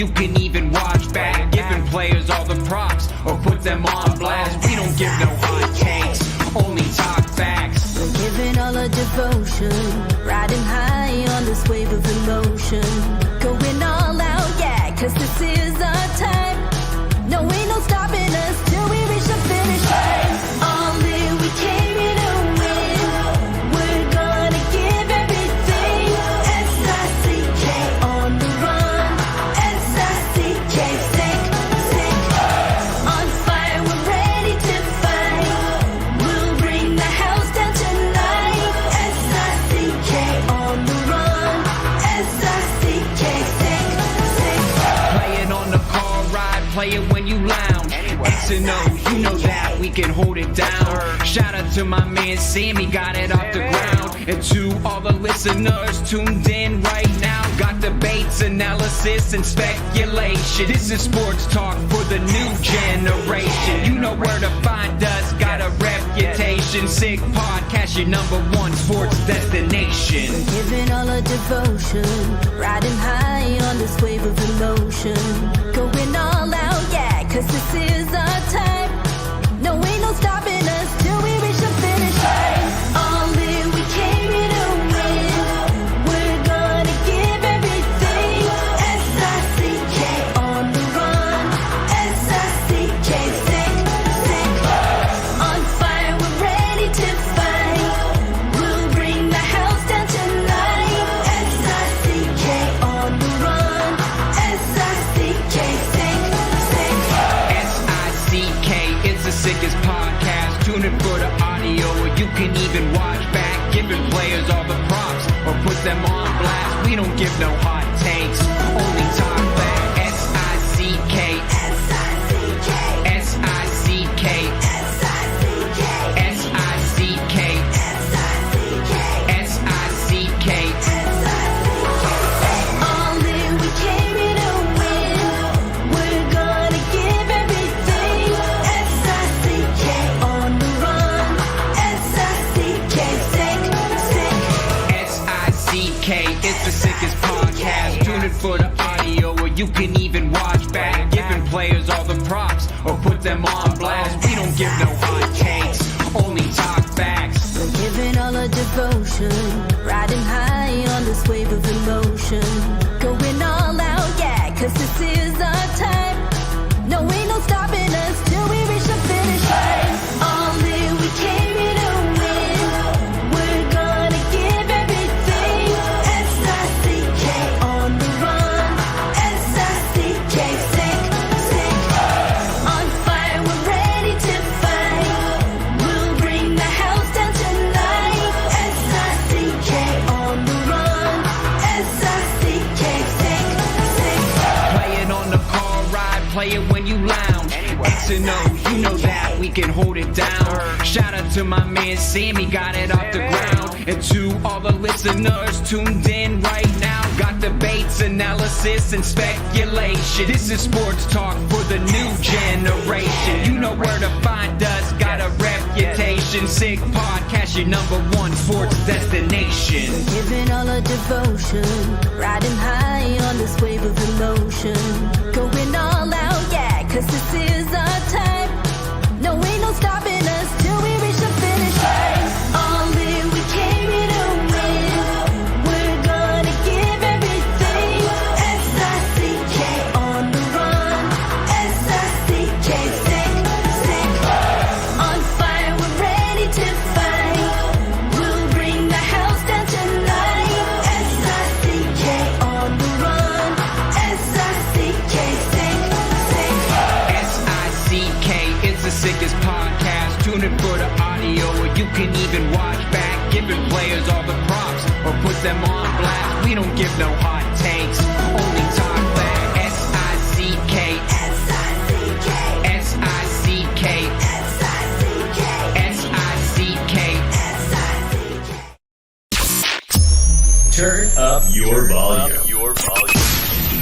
you can even watch back. Giving players all the props or put them on blast. We don't give no hot takes, only talk facts. We're giving all our devotion, riding high on this wave of emotion. Going all out, yeah, cause this is our time. No, ain't no stopping us till we reach the finish line. All in, we came here to win. We're gonna give everything. S-I-C-K on the run. S-I-C-K, sick, sick. On fire, we're ready to fight. We'll bring the house down tonight. S-I-C-K on the run. S-I-C-K, sick, sick. Play it on the car ride, play it when you lounge. X and O, you know that we can hold it down. Shout out to my man Sammy, got it off the ground. And to all the listeners tuned in right now, got debates, analysis, and speculation. This is sports talk for the new generation. You know where to find us, got a reputation. Sick podcast, your #1 sports destination. Giving all our devotion, riding high on this wave of emotion. Going all out, yeah, cause this is our time. No, ain't no stopping us till we reach the finish line. All in, we came here to win. We're gonna give everything. S-I-C-K on the run. S-I-C-K, sick, sick. On fire, we're ready to fight. We'll bring the house down tonight. S-I-C-K on the run. S-I-C-K, sick, sick. S-I-C-K, it's the sickest podcast. Tune in for the audio, or you can even watch back. Giving players all the props or put them on blast. We don't give no hot takes, only talk back. S-I-C-K, S-I-C-K, S-I-C-K, S-I-C-K, S-I-C-K, S-I-C-K, S-I-C-K. All in, we came here to win. We're gonna give everything. S-I-C-K on the run. S-I-C-K, sick, sick. S-I-C-K, it's the sickest podcast. Tune in for the audio, or you can even watch back. Giving players all the props or put them on blast. We don't give no hot takes, only talk facts. We're giving all our devotion, riding high on this wave of emotion. Going all out, yeah, cause this is our time. No, ain't no stopping us till we reach the finish line. All in, we came here to win. We're gonna give everything. S-I-C-K on the run. S-I-C-K, sick, sick. On fire, we're ready to fight. We'll bring the house down tonight. S-I-C-K on the run. S-I-C-K, sick, sick. Play it on the car ride, play it when you lounge. X and O, you know that we can hold it down. Shout out to my man Sammy, got it off the ground. And to all the listeners tuned in right now, got debates, analysis, and speculation. This is sports talk for the new generation. You know where to find us, got a reputation. Sick podcast, your #1 sports destination. Giving all our devotion, riding high on this wave of emotion. Going all out, yeah, cause this is our time. No, ain't no stopping us till we reach the finish line. All in, we came here to win. We're gonna give everything. S-I-C-K on the run. S-I-C-K, sick, sick. On fire, we're ready to fight. We'll bring the house down tonight. S-I-C-K on the run. S-I-C-K, sick, sick. S-I-C-K, it's the sickest podcast. Tune in for the audio, or you can even watch back. Giving players all the props or put them on blast. We don't give no hot takes, only talk back. S-I-C-K, S-I-C-K, S-I-C-K, S-I-C-K, S-I-C-K. S-I-C-K. Turn up your volume.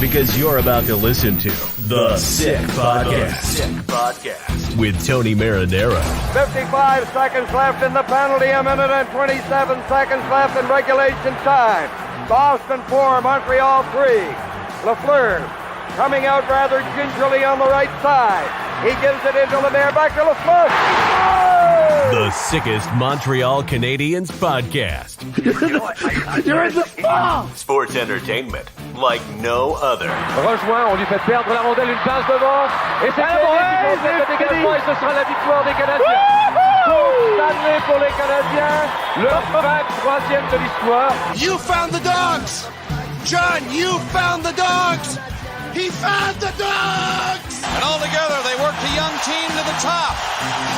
Because you're about to listen to The Sick Podcast. With Tony Marinaro. 55 seconds left in the penalty, a minute and 27 seconds left in regulation time. Boston 4, Montreal 3. Lafleur coming out rather gingerly on the right side. He gives it into Lemaire, back to Lafleur. Oh! The sickest Montreal Canadiens podcast. You're in the fall! Sports entertainment like no other. Rejoint, on lui fait perdre la rondelle, une passe devant. Et c'est le dégagement et ce sera la victoire des Canadiens. Coupe Stanley pour les Canadiens. Le 23e de l'histoire. You found the dogs! John, you found the dogs! He found the dogs! And all together, they worked a young team to the top.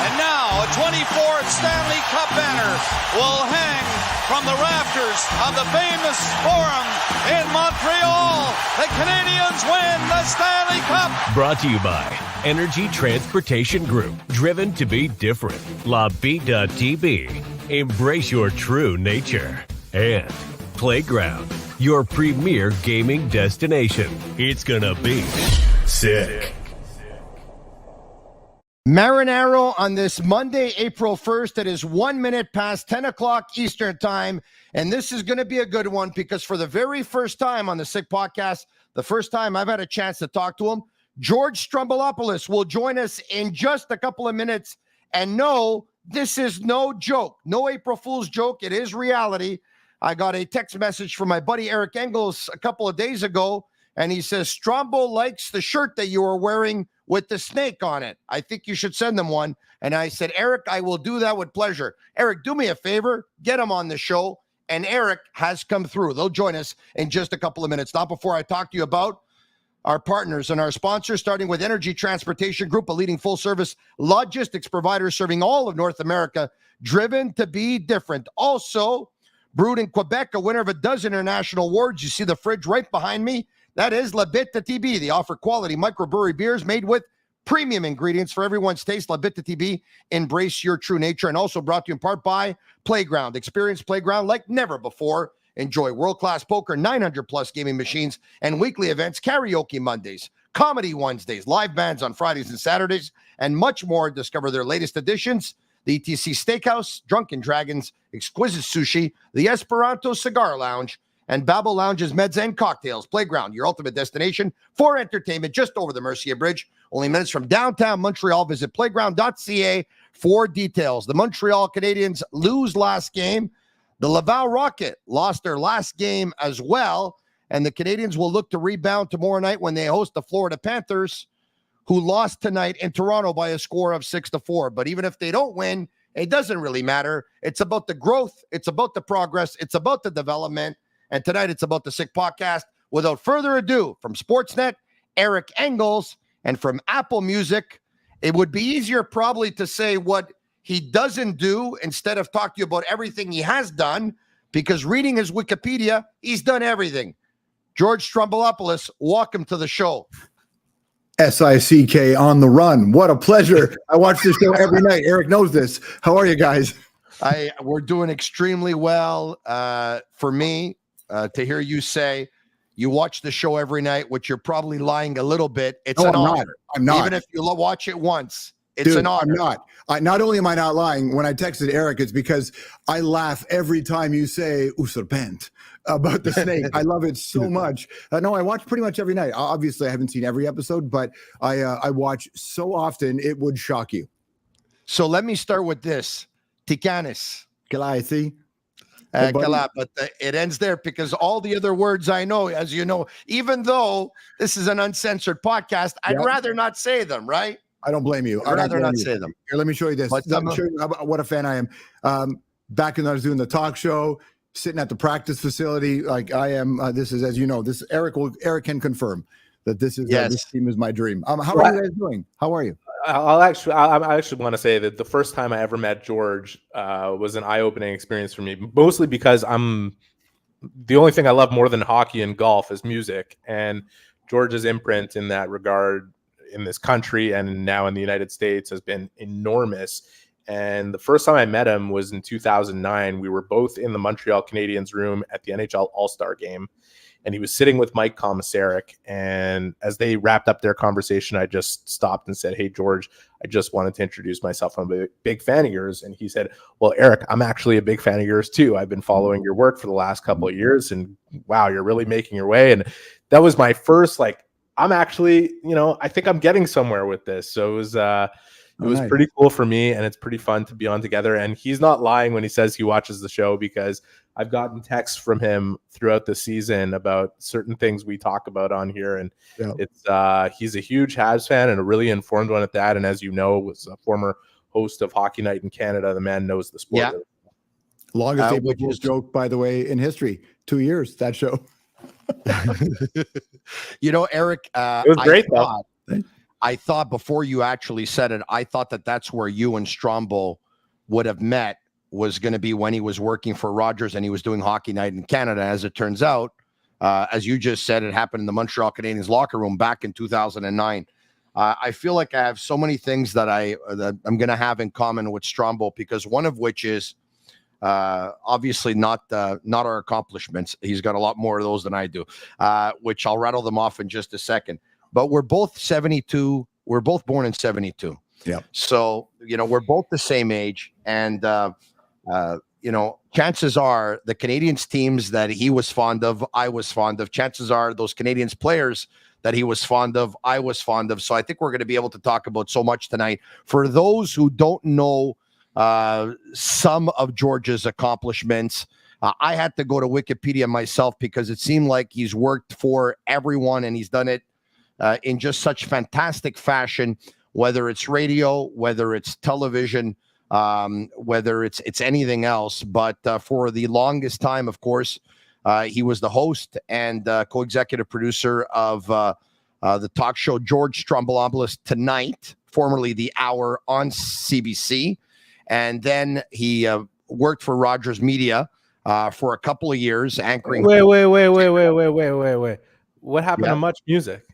And now, a 24th Stanley Cup banner will hang from the rafters of the famous Forum in Montreal. The Canadiens win the Stanley Cup! Brought to you by Energy Transportation Group. Driven to be different. La Vida TV. Embrace your true nature. And Playground, your premier gaming destination. It's gonna be sick. Marinaro on this Monday, April 1st. It is 1 minute past 10 o'clock Eastern time. And this is going to be a good one because for the very first time on the Sick Podcast, the first time I've had a chance to talk to him, George Stroumboulopoulos will join us in just a couple of minutes. And no, this is no joke. No April Fool's joke. It is reality. I got a text message from my buddy Eric Engels a couple of days ago, and he says, Strombo likes the shirt that you are wearing with the snake on it. I think you should send them one. And I said, Eric, I will do that with pleasure. Eric, do me a favor, get him on the show. And Eric has come through. They'll join us in just a couple of minutes. Not before I talk to you about our partners and our sponsors, starting with Energy Transportation Group, a leading full-service logistics provider serving all of North America, driven to be different. Also, brewed in Quebec, a winner of a dozen international awards. You see the fridge right behind me? That is La Bitte TB. They offer quality microbrewery beers made with premium ingredients for everyone's taste. La Bitte TB, embrace your true nature. And also brought to you in part by Playground. Experience Playground like never before. Enjoy world-class poker, 900-plus gaming machines, and weekly events, karaoke Mondays, comedy Wednesdays, live bands on Fridays and Saturdays, and much more. Discover their latest additions, the ETC Steakhouse, Drunken Dragons, Exquisite Sushi, the Esperanto Cigar Lounge, and Babel Lounge's Meds and Cocktails. Playground, your ultimate destination for entertainment just over the Mercier Bridge. Only minutes from downtown Montreal. Visit playground.ca for details. The Montreal Canadiens lose last game. The Laval Rocket lost their last game as well. And the Canadiens will look to rebound tomorrow night when they host the Florida Panthers, who lost tonight in Toronto by a score of 6-4. But even if they don't win, it doesn't really matter. It's about the growth. It's about the progress. It's about the development. And tonight it's about the Sick Podcast. Without further ado, from Sportsnet, Eric Engels, and from Apple Music, it would be easier probably to say what he doesn't do instead of talk to you about everything he has done, because reading his Wikipedia, he's done everything. George Stroumboulopoulos, welcome to the show. SICK on the run. What a pleasure. I watch this show every night. Eric knows this. How are you guys? We're doing extremely well. For me, to hear you say you watch the show every night, which you're probably lying a little bit. It's an honor. I'm not. Even if you watch it once, it's an honor. I'm not. Not only am I not lying, when I texted Eric, it's because I laugh every time you say "usurpant" about the snake. I love it so much. No, I watch pretty much every night. Obviously, I haven't seen every episode, but I watch so often it would shock you. So let me start with this: Tikanis. Kalai, but it ends there because all the other words I know, as you know, even though this is an uncensored podcast, I'd rather not say them, right? I don't blame you. I'd rather not say them. Here, let me show you this. But Let me show you what a fan I am. Back when I was doing the talk show, sitting at the practice facility, like I am. This is, as you know, this Eric can confirm that this is this team is my dream. How are you guys doing? How are you? I actually want to say that the first time I ever met George was an eye-opening experience for me, mostly because the only thing I love more than hockey and golf is music, and George's imprint in that regard in this country and now in the United States has been enormous. And the first time I met him was in 2009. We were both in the Montreal Canadiens room at the NHL All-Star game, and he was sitting with Mike Komisarek. And as they wrapped up their conversation, I just stopped and said, "Hey, George, I just wanted to introduce myself. I'm a big fan of yours." And he said, "Well, Eric, I'm actually a big fan of yours too. I've been following your work for the last couple of years, and wow, you're really making your way." And that was my first I'm actually, I think I'm getting somewhere with this. So it was nice. pretty cool for me, and it's pretty fun to be on together. And he's not lying when he says he watches the show, because I've gotten texts from him throughout the season about certain things we talk about on here. And it's he's a huge Habs fan, and a really informed one at that. And as you know, was a former host of Hockey Night in Canada. The man knows the sport. Yeah. Really. Longest April Fool's joke, by the way, in history. 2 years, that show. Eric, it was great, though. I thought before you actually said it, I thought that's where you and Strombo would have met, was going to be when he was working for Rogers and he was doing Hockey Night in Canada. As it turns out, as you just said, it happened in the Montreal Canadiens locker room back in 2009. I feel like I have so many things that I'm going to have in common with Strombo, because one of which is obviously not our accomplishments. He's got a lot more of those than I do, which I'll rattle them off in just a second. But we're both 72. We're both born in 72. Yeah. So, we're both the same age. And, chances are the Canadiens teams that he was fond of, I was fond of. Chances are those Canadiens players that he was fond of, I was fond of. So I think we're going to be able to talk about so much tonight. For those who don't know some of George's accomplishments, I had to go to Wikipedia myself, because it seemed like he's worked for everyone, and he's done it in just such fantastic fashion, whether it's radio, whether it's television, whether it's anything else. But for the longest time, of course, he was the host and co-executive producer of the talk show George Stroumboulopoulos Tonight, formerly The Hour on CBC. And then he worked for Rogers Media for a couple of years, anchoring. Wait. What happened to Much Music?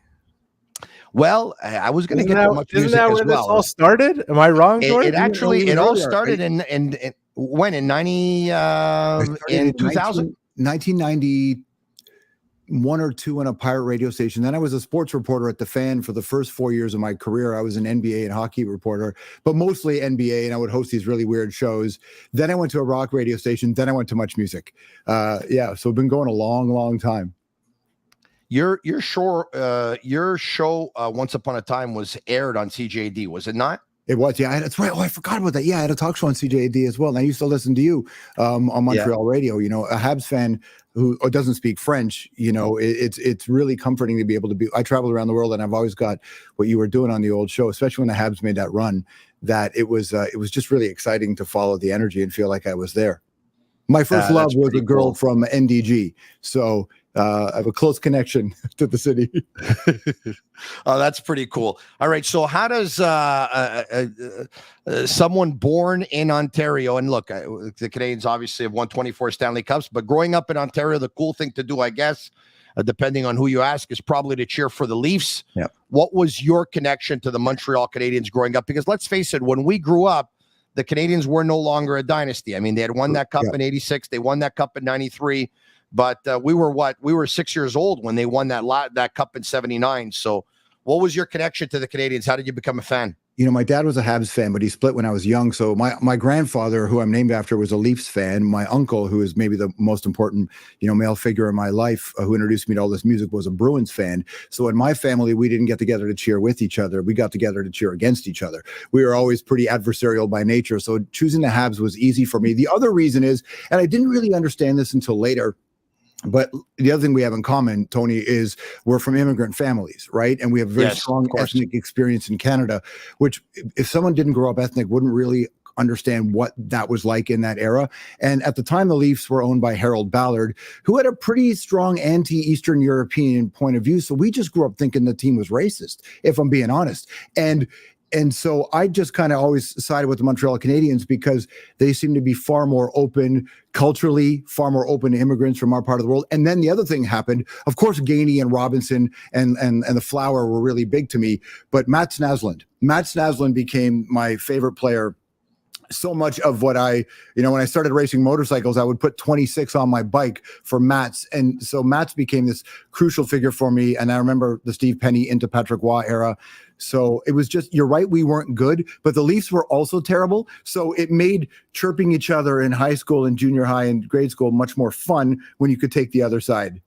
Well, I was going to get to Much Music as well. Isn't that where this all started? Am I wrong, George? It all started in 90 in 2000. 1991 or two on a pirate radio station. Then I was a sports reporter at The Fan for the first 4 years of my career. I was an NBA and hockey reporter, but mostly NBA, and I would host these really weird shows. Then I went to a rock radio station. Then I went to Much Music. So I've been going a long, long time. Your show Once Upon a Time was aired on CJD, was it not? It was, yeah. That's right. Oh, I forgot about that. Yeah, I had a talk show on CJD as well. And I used to listen to you on Montreal radio. A Habs fan who doesn't speak French, it's really comforting to be able to be. I traveled around the world, and I've always got what you were doing on the old show, especially when the Habs made that run, that it was just really exciting to follow the energy and feel like I was there. My first love was a girl from NDG. So I have a close connection to the city. Oh, that's pretty cool. All right. So how does someone born in Ontario, and look, the Canadiens obviously have won 24 Stanley Cups, but growing up in Ontario, the cool thing to do, I guess, depending on who you ask, is probably to cheer for the Leafs. Yeah. What was your connection to the Montreal Canadiens growing up? Because let's face it, when we grew up, the Canadiens were no longer a dynasty. I mean, they had won that cup in 86. They won that cup in 93. But we were 6 years old when they won that cup in 79. So what was your connection to the Canadiens? How did you become a fan? My dad was a Habs fan, but he split when I was young. So my grandfather, who I'm named after, was a Leafs fan. My uncle, who is maybe the most important, male figure in my life, who introduced me to all this music, was a Bruins fan. So in my family, we didn't get together to cheer with each other. We got together to cheer against each other. We were always pretty adversarial by nature. So choosing the Habs was easy for me. The other reason is, and I didn't really understand this until later, but the other thing we have in common, Tony, is we're from immigrant families, right? And we have very strong ethnic experience in Canada, which if someone didn't grow up ethnic wouldn't really understand what that was like in that era. And at the time, the Leafs were owned by Harold Ballard, who had a pretty strong anti-Eastern European point of view. So we just grew up thinking the team was racist, if I'm being honest. And so I just kind of always sided with the Montreal Canadiens because they seem to be far more open culturally, far more open to immigrants from our part of the world. And then the other thing happened, of course, Gainey and Robinson and the Flower were really big to me, but Matt Snaslund became my favorite player. So much of what when I started racing motorcycles, I would put 26 on my bike for Mats. And so Mats became this crucial figure for me. And I remember the Steve Penney into Patrick Waugh era. So it was just, you're right, we weren't good, but the Leafs were also terrible. So it made chirping each other in high school and junior high and grade school much more fun when you could take the other side.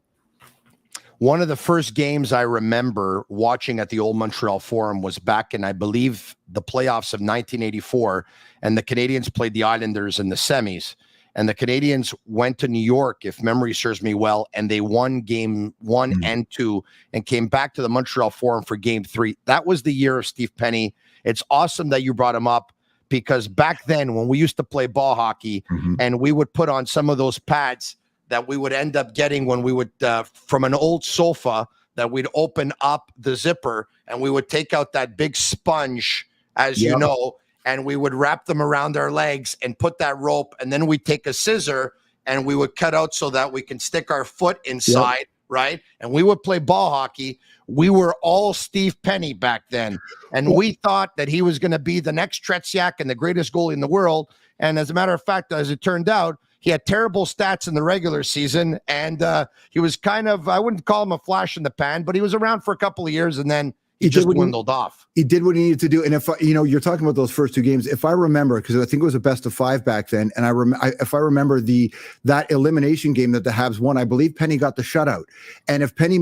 One of the first games I remember watching at the old Montreal Forum was back in, I believe, the playoffs of 1984, and the Canadiens played the Islanders in the semis. And the Canadiens went to New York, if memory serves me well, and they won game 1 and 2 and came back to the Montreal Forum for game 3. That was the year of Steve Penny. It's awesome that you brought him up, because back then when we used to play ball hockey and we would put on some of those pads that we would end up getting when we would, from an old sofa, that we'd open up the zipper and we would take out that big sponge, as you know, and we would wrap them around our legs and put that rope. And then we'd take a scissor and we would cut out so that we can stick our foot inside, right? And we would play ball hockey. We were all Steve Penny back then. And we thought that he was going to be the next Tretiak and the greatest goalie in the world. And as a matter of fact, as it turned out, he had terrible stats in the regular season, and he was kind of, I wouldn't call him a flash in the pan, but he was around for a couple of years, and then he just dwindled off. He did what he needed to do. And if you're talking about those first 2 games, if I remember, because I think it was a best of 5 back then, and if I remember that elimination game that the Habs won, I believe Penny got the shutout. And if Penny,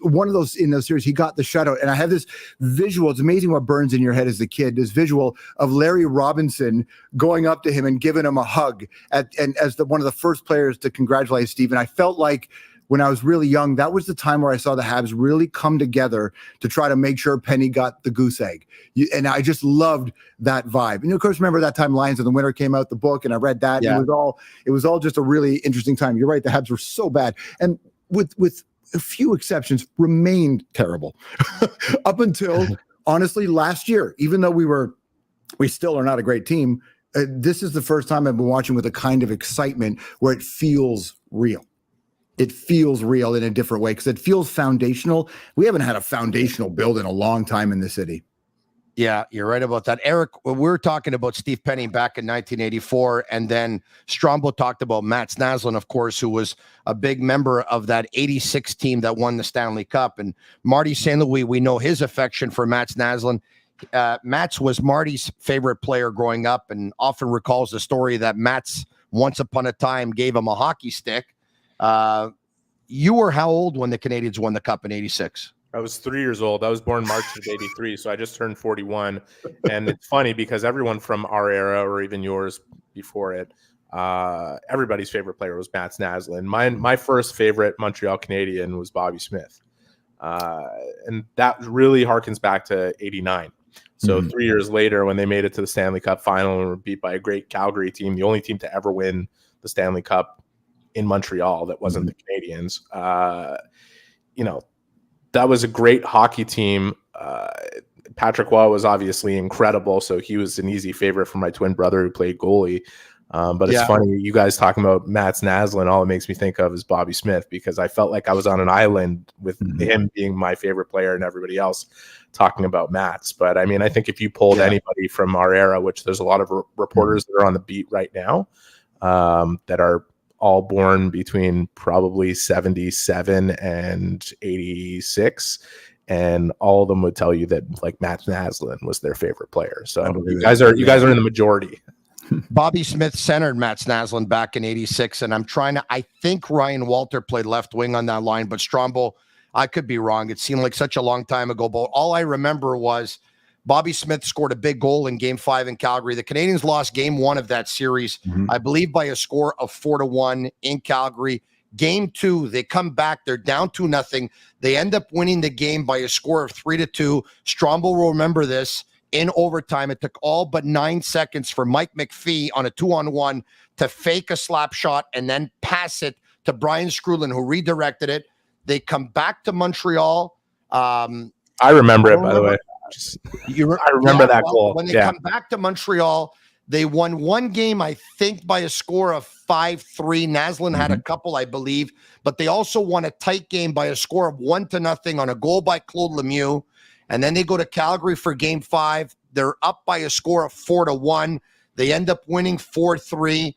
one of those in those series, he got the shutout. And I have this visual. It's amazing what burns in your head as a kid. This visual of Larry Robinson going up to him and giving him a hug, and as one of the first players to congratulate Steve. And I felt like, when I was really young, that was the time where I saw the Habs really come together to try to make sure Penny got the goose egg. And I just loved that vibe. And of course, remember that time Lions in the Winter came out, the book, and I read that. Yeah. It was all just a really interesting time. You're right. The Habs were so bad. And with a few exceptions, remained terrible up until, honestly, last year. Even though we still are not a great team, this is the first time I've been watching with a kind of excitement where it feels real. It feels real in a different way, because it feels foundational. We haven't had a foundational build in a long time in the city. Yeah, you're right about that. Eric, we're talking about Steve Penny back in 1984, and then Strombo talked about Mats Naslund, of course, who was a big member of that 86 team that won the Stanley Cup. And Marty St. Louis, we know his affection for Mats Naslund. Mats was Marty's favorite player growing up, and often recalls the story that Mats, once upon a time, gave him a hockey stick. You were how old when the Canadiens won the Cup in 86? I was 3 years old. I was born March of 83, so I just turned 41. And it's funny because everyone from our era, or even yours before it, everybody's favorite player was Mats Naslund. My first favorite Montreal Canadian was Bobby Smith. And that really harkens back to 89. So 3 years later, when they made it to the Stanley Cup final and were beat by a great Calgary team, the only team to ever win the Stanley Cup in Montreal that wasn't the Canadiens, that was a great hockey team. Patrick Waugh was obviously incredible, so he was an easy favorite for my twin brother who played goalie. But it's funny, you guys talking about Mats Naslund, all it makes me think of is Bobby Smith, because I felt like I was on an island with him being my favorite player and everybody else talking about Mats. But I mean, I think if you pulled anybody from our era, which there's a lot of reporters that are on the beat right now, that are all born between probably 77 and 86. And all of them would tell you that like Mats Naslund was their favorite player. So you guys are in the majority. Bobby Smith centered Mats Naslund back in 86. And I think Ryan Walter played left wing on that line, but Strombo, I could be wrong. It seemed like such a long time ago, but all I remember was Bobby Smith scored a big goal in Game 5 in Calgary. The Canadiens lost Game 1 of that series, I believe, by a score of 4-1 in Calgary. Game 2, they come back. They're down 2-0. They end up winning the game by a score of 3-2. Strombo will remember this. In overtime, it took all but 9 seconds for Mike McPhee on a 2-on-1 to fake a slap shot and then pass it to Brian Skrulin, who redirected it. They come back to Montreal. I remember it, by the way. I remember that goal. When they come back to Montreal, they won one game, I think, by a score of 5-3. Naslund had a couple, I believe, but they also won a tight game by a score of 1-0 on a goal by Claude Lemieux. And then they go to Calgary for Game 5. They're up by a score of 4-1. They end up winning 4-3.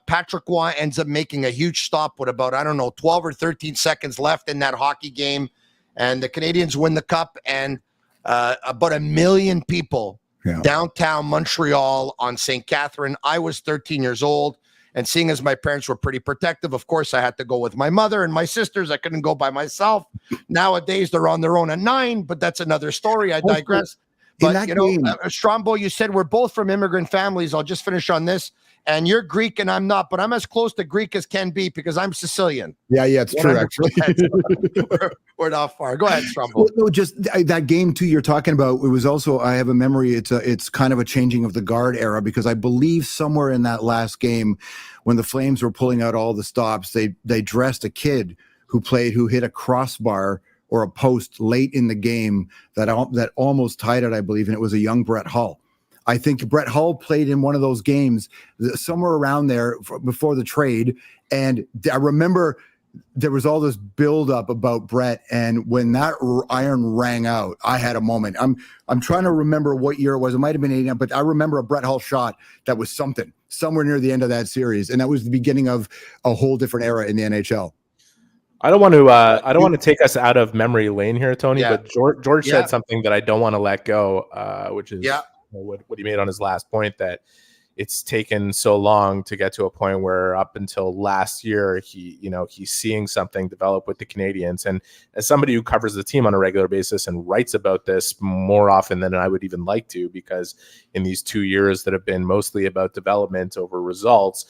Patrick Waugh ends up making a huge stop with about, 12 or 13 seconds left in that hockey game. And the Canadiens win the Cup, and about 1 million people downtown Montreal on St. Catherine. I was 13 years old, And seeing as my parents were pretty protective, of course, I had to go with my mother and my sisters. I couldn't go by myself. Nowadays, they're on their own at 9, but that's another story. I digress. But, Strombo, you said we're both from immigrant families. I'll just finish on this. And you're Greek and I'm not, but I'm as close to Greek as can be because I'm Sicilian. Yeah, it's true, actually. we're not far. Go ahead, Strombo. No, just that game, too, you're talking about, it was also, I have a memory, it's kind of a changing of the guard era, because I believe somewhere in that last game, when the Flames were pulling out all the stops, they dressed a kid who hit a crossbar or a post late in the game that almost tied it, I believe, and it was a young Brett Hull. I think Brett Hull played in one of those games somewhere around there before the trade. And I remember there was all this buildup about Brett. And when that iron rang out, I had a moment. I'm trying to remember what year it was. It might have been 89, but I remember a Brett Hull shot that was somewhere near the end of that series. And that was the beginning of a whole different era in the NHL. I don't want to take us out of memory lane here, Tony, but George said something that I don't want to let go, which is what he made on his last point, that it's taken so long to get to a point where up until last year, he's seeing something develop with the Canadians. And as somebody who covers the team on a regular basis and writes about this more often than I would even like to, because in these 2 years that have been mostly about development over results,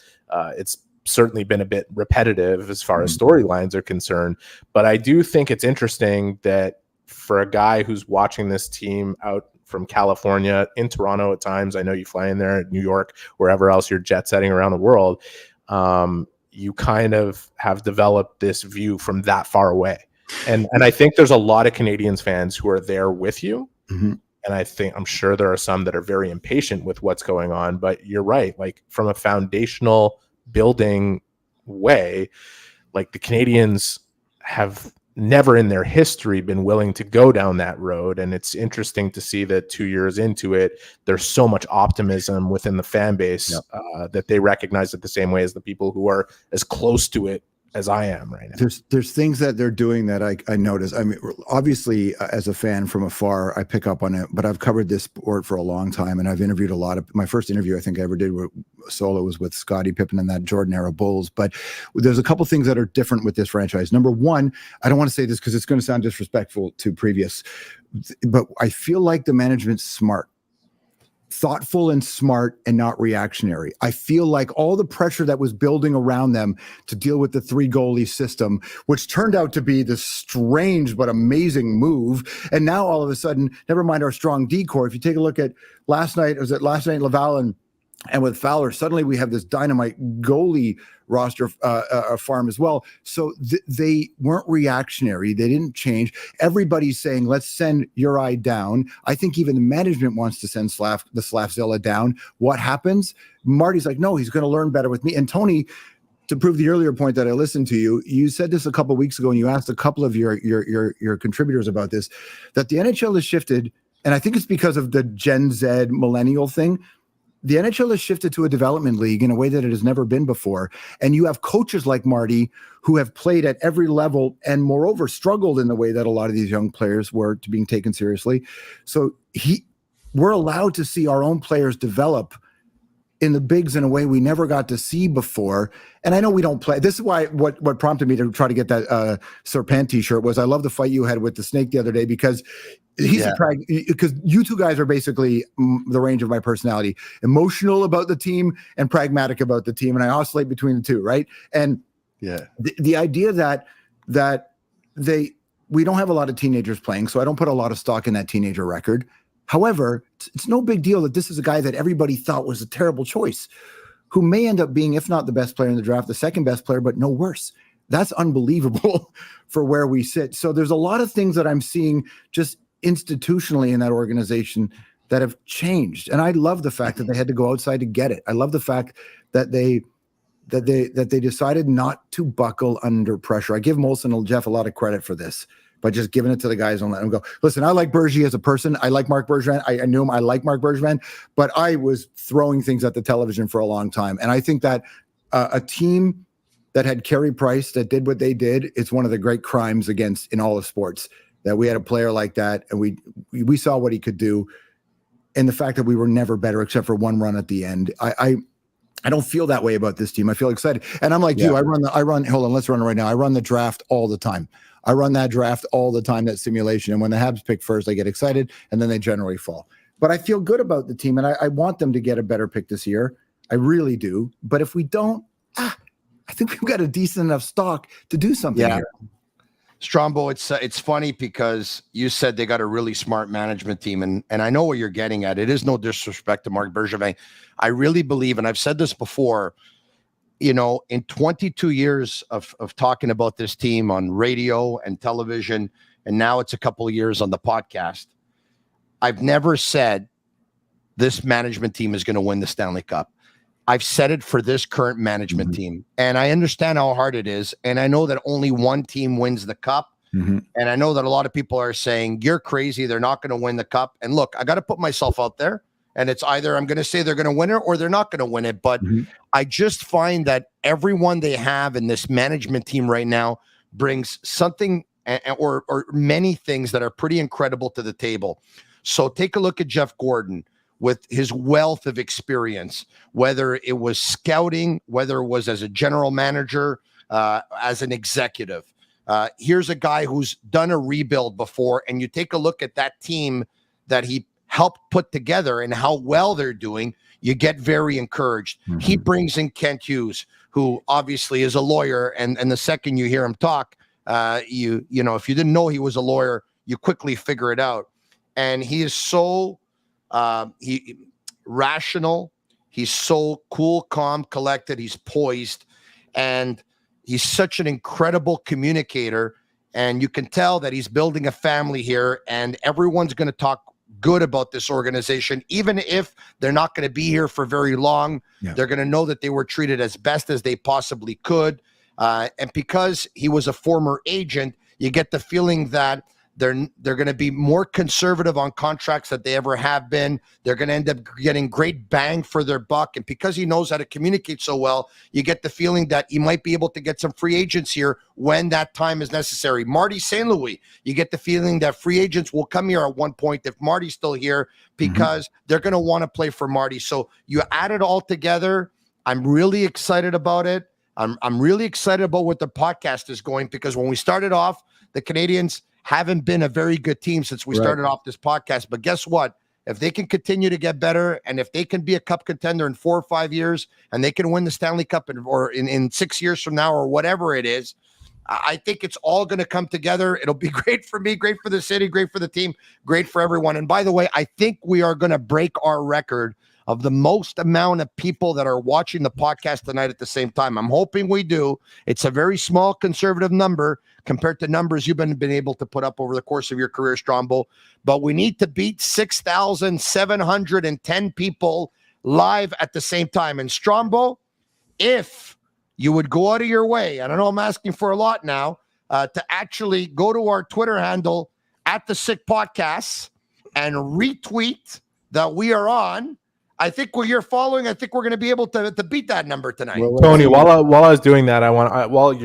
it's certainly been a bit repetitive as far as storylines are concerned. But I do think it's interesting that for a guy who's watching this team out from California, in Toronto at times, I know you fly in there, New York, wherever else you're jet setting around the world, you kind of have developed this view from that far away. And I think there's a lot of Canadians fans who are there with you. Mm-hmm. And I'm sure there are some that are very impatient with what's going on, but you're right. Like, from a foundational building way, like, the Canadians have never in their history been willing to go down that road. And it's interesting to see that 2 years into it, there's so much optimism within the fan base that they recognize it the same way as the people who are as close to it as I am right now. There's things that they're doing that I notice. I mean, obviously, as a fan from afar, I pick up on it, but I've covered this sport for a long time, and I've interviewed a lot of. My first interview I think I ever did solo was with Scottie Pippen and that Jordan era Bulls. But there's a couple things that are different with this franchise. Number one, I don't want to say this because it's going to sound disrespectful to previous, but I feel like the management's smart. Thoughtful and smart and not reactionary. I feel like all the pressure that was building around them to deal with the 3 goalie system, which turned out to be this strange but amazing move. And now all of a sudden, never mind our strong decor. If you take a look at last night Laval and with Fowler, suddenly we have this dynamite goalie roster farm as well. So they weren't reactionary. They didn't change. Everybody's saying, let's send Uri down. I think even the management wants to send the Slavzilla down. What happens? Marty's like, no, he's going to learn better with me. And Tony, to prove the earlier point that I listened to you said this a couple of weeks ago, and you asked a couple of your contributors about this, that the NHL has shifted, and I think it's because of the Gen Z millennial thing. The NHL has shifted to a development league in a way that it has never been before. And you have coaches like Marty who have played at every level and moreover struggled in the way that a lot of these young players were to being taken seriously. So we're allowed to see our own players develop in the bigs in a way we never got to see before. And I know we don't play. This is why what prompted me to try to get that Serpent t-shirt was I love the fight you had with the Snake the other day, because because you two guys are basically the range of my personality, emotional about the team and pragmatic about the team. And I oscillate between the two. Right. And the idea that we don't have a lot of teenagers playing, so I don't put a lot of stock in that teenager record. However, it's no big deal that this is a guy that everybody thought was a terrible choice, who may end up being, if not the best player in the draft, the second best player, but no worse. That's unbelievable for where we sit. So there's a lot of things that I'm seeing just institutionally in that organization that have changed. And I love the fact that they had to go outside to get it. I love the fact that they decided not to buckle under pressure. I give Molson and Jeff a lot of credit for this, by just giving it to the guys and letting them go. Listen, I like Bergie as a person. I like Marc Bergevin. I knew him. I like Marc Bergevin, but I was throwing things at the television for a long time. And I think that a team that had Carey Price that did what they did, it's one of the great crimes in all of sports, that we had a player like that and we saw what he could do. And the fact that we were never better except for one run at the end. I don't feel that way about this team. I feel excited. And I'm like you, hold on, let's run it right now. I run the draft all the time. I run that draft all the time, that simulation. And when the Habs pick first, I get excited, and then they generally fall. But I feel good about the team, and I want them to get a better pick this year. I really do. But if we don't, I think we've got a decent enough stock to do something here. Strombo, it's funny because you said they got a really smart management team, and I know what you're getting at. It is no disrespect to Marc Bergevin. I really believe, and I've said this before, in 22 years of talking about this team on radio and television, and now it's a couple of years on the podcast, I've never said this management team is going to win the Stanley Cup. I've said it for this current management team, and I understand how hard it is. And I know that only one team wins the cup. And I know that a lot of people are saying, you're crazy, they're not going to win the cup. And look, I got to put myself out there, and it's either I'm going to say they're going to win it or they're not going to win it. But I just find that everyone they have in this management team right now brings something or many things that are pretty incredible to the table. So take a look at Jeff Gordon with his wealth of experience, whether it was scouting, whether it was as a general manager, as an executive. Here's a guy who's done a rebuild before, and you take a look at that team that he helped put together and how well they're doing, you get very encouraged. He brings in Kent Hughes, who obviously is a lawyer, and the second you hear him talk, if you didn't know he was a lawyer, you quickly figure it out. And he is so rational. He's so cool, calm, collected. He's poised, and he's such an incredible communicator. And you can tell that he's building a family here, and everyone's going to talk good about this organization, even if they're not going to be here for very long. They're going to know that they were treated as best as they possibly could. And because he was a former agent, you get the feeling that they're going to be more conservative on contracts than they ever have been. They're going to end up getting great bang for their buck. And because he knows how to communicate so well, you get the feeling that he might be able to get some free agents here when that time is necessary. Marty St. Louis, you get the feeling that free agents will come here at one point if Marty's still here, because they're going to want to play for Marty. So you add it all together. I'm really excited about it. I'm really excited about what the podcast is going, because when we started off, the Canadians haven't been a very good team since we started off this podcast. But guess what? If they can continue to get better, and if they can be a cup contender in 4 or 5 years, and they can win the Stanley Cup in 6 years from now, or whatever it is, I think it's all going to come together. It'll be great for me, great for the city, great for the team, great for everyone. And by the way, I think we are going to break our record of the most amount of people that are watching the podcast tonight at the same time. I'm hoping we do. It's a very small conservative number compared to numbers you've been able to put up over the course of your career, Strombo. But we need to beat 6,710 people live at the same time. And Strombo, if you would go out of your way, I don't know, I'm asking for a lot now, to actually go to our Twitter handle at the Sick Podcasts and retweet that we are on, I think where you're following, I think we're going to be able to beat that number tonight. Tony, while I was doing that,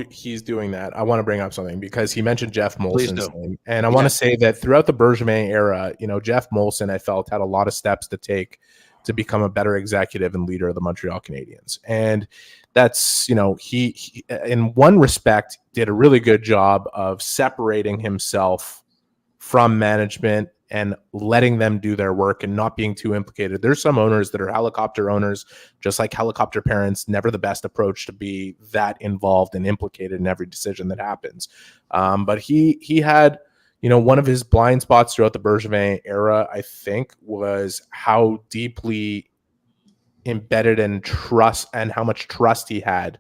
he's doing that, I want to bring up something, because he mentioned Jeff Molson's name, and I want to say that throughout the Bergevin era, Jeff Molson, I felt, had a lot of steps to take to become a better executive and leader of the Montreal Canadiens, and that's he in one respect did a really good job of separating himself from management and letting them do their work and not being too implicated. There's some owners that are helicopter owners, just like helicopter parents, never the best approach to be that involved and implicated in every decision that happens. But he had, one of his blind spots throughout the Bergevin era, I think, was how deeply embedded in trust and how much trust he had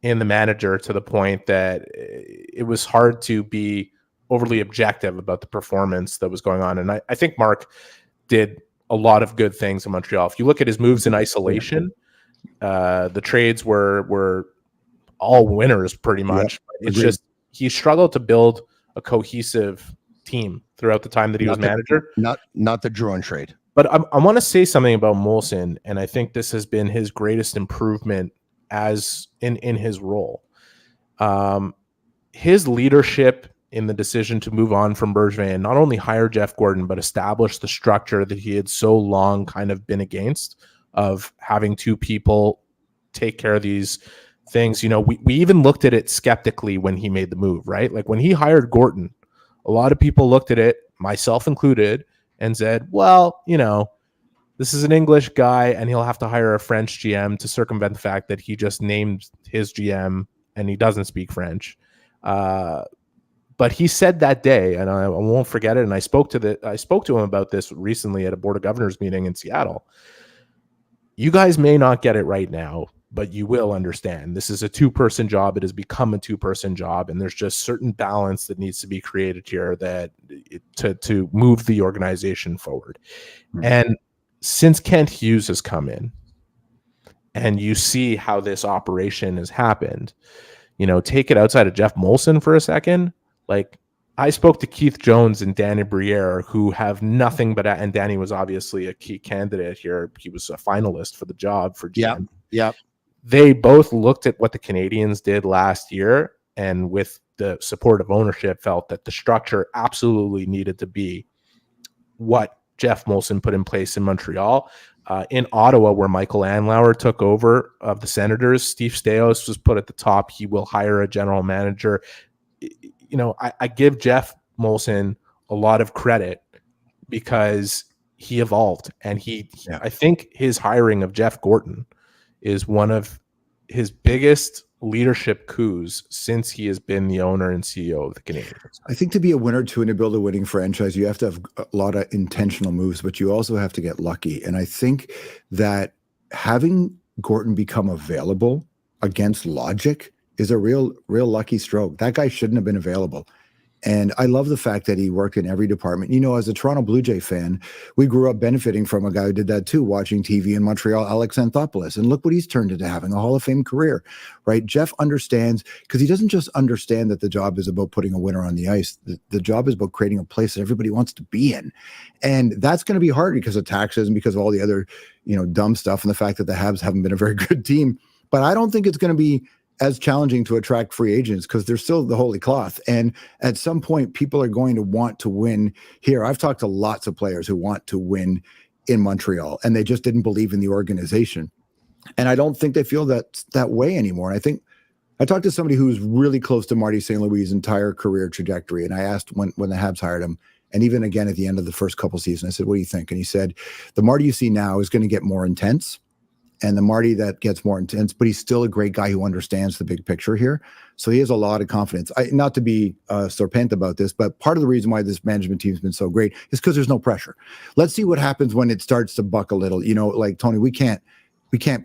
in the manager, to the point that it was hard to be overly objective about the performance that was going on. And I think Mark did a lot of good things in Montreal. If you look at his moves in isolation, the trades were all winners pretty much. It's just he struggled to build a cohesive team throughout the time that he was manager. Not the Drouin trade. But I want to say something about Molson, and I think this has been his greatest improvement as in his role. His leadership in the decision to move on from Bergevin, not only hire Jeff Gordon, but establish the structure that he had so long kind of been against, of having two people take care of these things. You know, we even looked at it skeptically when he made the move, right? Like when he hired Gorton, a lot of people looked at it, myself included, and said, well, you know, this is an English guy and he'll have to hire a French GM to circumvent the fact that he just named his GM and he doesn't speak French. But he said that day, and I won't forget it, and I spoke to him about this recently at a Board of Governors meeting in Seattle. You guys may not get it right now, but you will understand. This is a two-person job. It has become a two-person job, and there's just certain balance that needs to be created here to move the organization forward. Mm-hmm. And since Kent Hughes has come in, and you see how this operation has happened, you know, take it outside of Jeff Molson for a second. Like, I spoke to Keith Jones and Danny Briere, who have nothing but, and Danny was obviously a key candidate here. He was a finalist for the job for GM. Yeah. They both looked at what the Canadians did last year, and with the support of ownership, felt that the structure absolutely needed to be what Jeff Molson put in place in Montreal. In Ottawa, where Michael Andlauer took over of the Senators, Steve Stais was put at the top. He will hire a general manager. You know, I give Jeff Molson a lot of credit because he evolved, and I think his hiring of Jeff Gorton is one of his biggest leadership coups since he has been the owner and CEO of the Canadiens. I think to be a winner too and to build a winning franchise, you have to have a lot of intentional moves, but you also have to get lucky. And I think that having Gorton become available against logic is a real lucky stroke. That guy shouldn't have been available. And I love the fact that he worked in every department. You know, as a Toronto Blue Jay fan, we grew up benefiting from a guy who did that too, watching TV in Montreal, Alex Anthopoulos. And look what he's turned into, having a Hall of Fame career, right? Jeff understands, because he doesn't just understand that the job is about putting a winner on the ice. The job is about creating a place that everybody wants to be in. And that's going to be hard because of taxes and because of all the other, you know, dumb stuff and the fact that the Habs haven't been a very good team. But I don't think it's going to be as challenging to attract free agents because they're still the holy cloth. And at some point, people are going to want to win here. I've talked to lots of players who want to win in Montreal, and they just didn't believe in the organization. And I don't think they feel that way anymore. And I think I talked to somebody who's really close to Marty St. Louis' entire career trajectory. And I asked when the Habs hired him, and even again at the end of the first couple seasons, I said, what do you think? And he said, the Marty you see now is going to get more intense. And the Marty that gets more intense, but he's still a great guy who understands the big picture here. So he has a lot of confidence. Not to be serpent about this, but part of the reason why this management team has been so great is because there's no pressure. Let's see what happens when it starts to buck a little. You know, like, Tony, we can't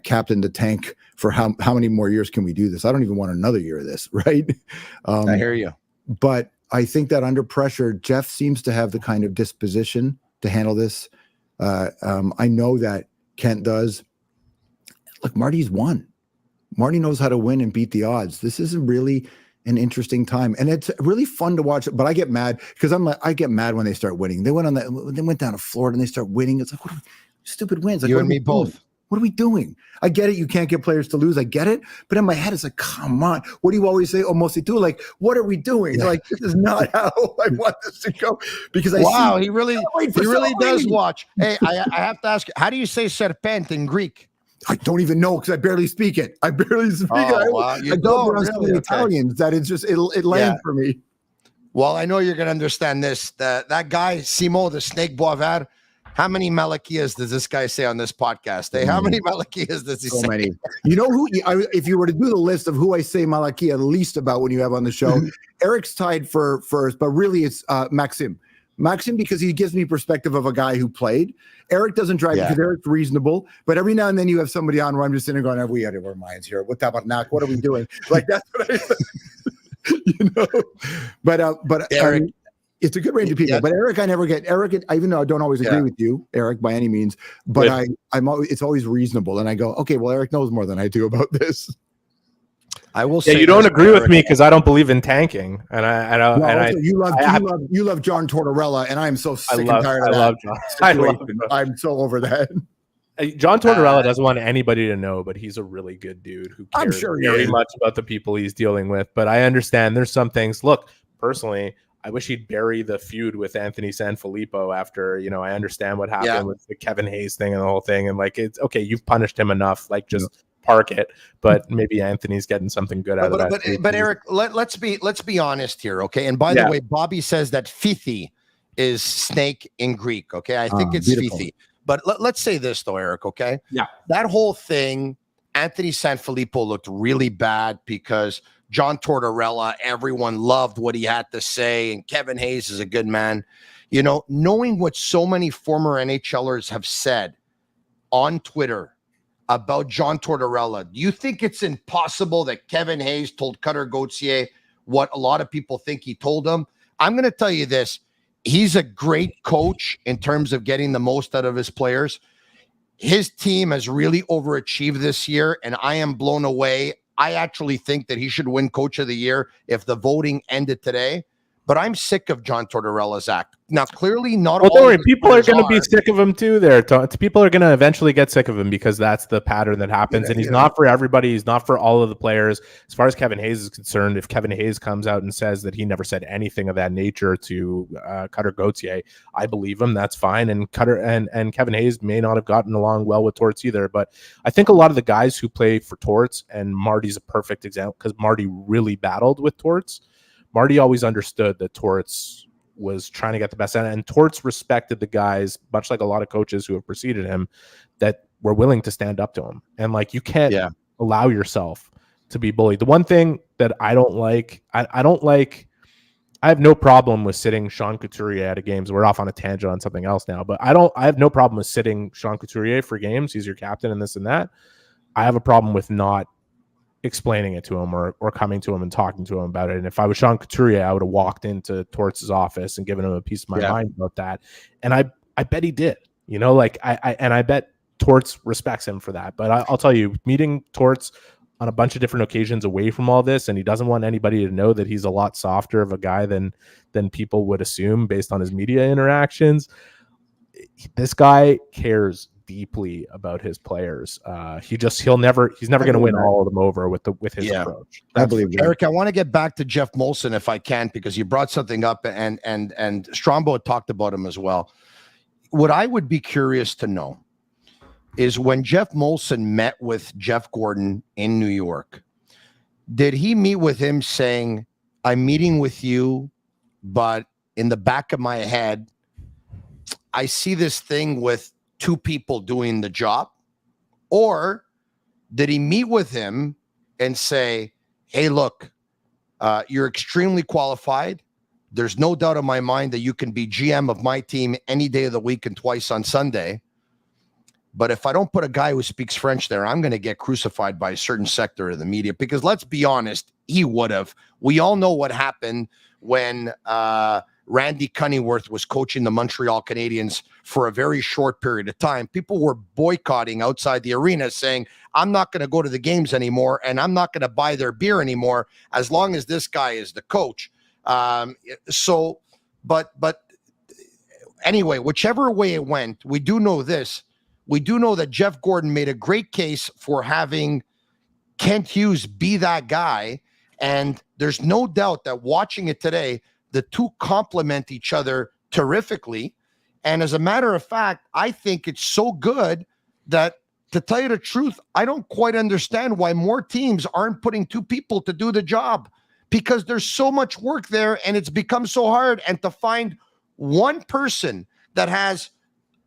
captain the tank for how many more years can we do this? I don't even want another year of this, right? I hear you. But I think that under pressure, Jeff seems to have the kind of disposition to handle this. I know that Kent does. Look, Marty's won. Marty knows how to win and beat the odds. This is really an interesting time, and it's really fun to watch. But I get mad because I get mad when they start winning. They went down to Florida and they start winning. It's like, what stupid wins. Like, you and me both. What are we doing? I get it. You can't get players to lose. I get it. But in my head, it's like, come on. What do you always say? Oh, mostly do. Like, what are we doing? Yeah. Like, this is not how I want this to go. Because he really does watch. Hey, I have to ask you, how do you say serpent in Greek? I don't even know because I barely speak it. I barely speak it. Wow. I go around so many Italians that it's just it lands for me. Well, I know you're going to understand this. That guy, Simo, the Snake Boisvert, how many Malachias does this guy say on this podcast? Hey, how many Malachias does he say? So many. You know who, if you were to do the list of who I say Malachi least about when you have on the show, Eric's tied for first, but really it's Maxim. Maxim, because he gives me perspective of a guy who played. Eric doesn't drive because Eric's reasonable, but every now and then you have somebody on where I'm just sitting there going, have we out of our minds here? What about Nak? What are we doing? Like, that's what I you know. But Eric, it's a good range of people. Yeah. But Eric, I never get Eric, even though I don't always agree with you, Eric, by any means, but I'm always, it's always reasonable. And I go, okay, well, Eric knows more than I do about this. I will say you don't agree with me because I don't believe in tanking, and you love John Tortorella, and I'm so sick and tired of that. I love John. I'm so over that. John Tortorella doesn't want anybody to know, but he's a really good dude who cares very much about the people he's dealing with. But I understand there's some things. Look, personally, I wish he'd bury the feud with Anthony Sanfilippo after, I understand what happened with the Kevin Hayes thing and the whole thing, and like, it's okay, you've punished him enough, like, just park it, but maybe Anthony's getting something good out of that. But Eric, let's be honest here, okay? And by the way, Bobby says that Fithi is snake in Greek, okay? I think it's beautiful. Fithi. But let's say this though, Eric, okay? Yeah. That whole thing, Anthony Sanfilippo looked really bad because John Tortorella, everyone loved what he had to say, and Kevin Hayes is a good man. You know, knowing what so many former NHLers have said on Twitter about John Tortorella, do you think it's impossible that Kevin Hayes told Cutter Gauthier what a lot of people think he told him? I'm going to tell you this. He's a great coach in terms of getting the most out of his players. His team has really overachieved this year, and I am blown away. I actually think that he should win Coach of the Year if the voting ended today. But I'm sick of John Tortorella's act. Now, clearly, not all. Don't worry, people are going to be sick of him too. People are going to eventually get sick of him because that's the pattern that happens. And he's not for everybody. He's not for all of the players. As far as Kevin Hayes is concerned, if Kevin Hayes comes out and says that he never said anything of that nature to Cutter Gauthier, I believe him. That's fine. And Kevin Hayes may not have gotten along well with Torts either. But I think a lot of the guys who play for Torts, and Marty's a perfect example because Marty really battled with Torts. Marty always understood that Torts was trying to get the best out, and Torts respected the guys, much like a lot of coaches who have preceded him, that were willing to stand up to him. And like, you can't allow yourself to be bullied. The one thing that I don't like, I have no problem with sitting Sean Couturier out of games. We're off on a tangent on something else now, but I have no problem with sitting Sean Couturier for games. He's your captain and this and that. I have a problem with not explaining it to him or coming to him and talking to him about it. And if I was Sean Couturier, I would have walked into Torts' office and given him a piece of my mind about that. And I bet he did, you know, like I bet Torts respects him for that. But I'll tell you, meeting Torts on a bunch of different occasions away from all this, and he doesn't want anybody to know that he's a lot softer of a guy than people would assume based on his media interactions. This guy cares deeply about his players. He's never going to win all of them over with his approach. I believe that. Eric, I want to get back to Jeff Molson if I can, because you brought something up, and Strombo talked about him as well. What I would be curious to know is when Jeff Molson met with Jeff Gordon in New York, did he meet with him saying, "I'm meeting with you, but in the back of my head, I see this thing with two people doing the job"? Or did he meet with him and say, "Hey, look, you're extremely qualified. There's no doubt in my mind that you can be GM of my team any day of the week and twice on Sunday. But if I don't put a guy who speaks French there, I'm going to get crucified by a certain sector of the media." Because let's be honest, he would have. We all know what happened when Randy Cunneyworth was coaching the Montreal Canadiens for a very short period of time. People were boycotting outside the arena saying, "I'm not going to go to the games anymore, and I'm not going to buy their beer anymore as long as this guy is the coach." But anyway, whichever way it went, we do know this. We do know that Jeff Gordon made a great case for having Kent Hughes be that guy. And there's no doubt that watching it today, the two complement each other terrifically. And as a matter of fact, I think it's so good that, to tell you the truth, I don't quite understand why more teams aren't putting two people to do the job, because there's so much work there and it's become so hard. And to find one person that has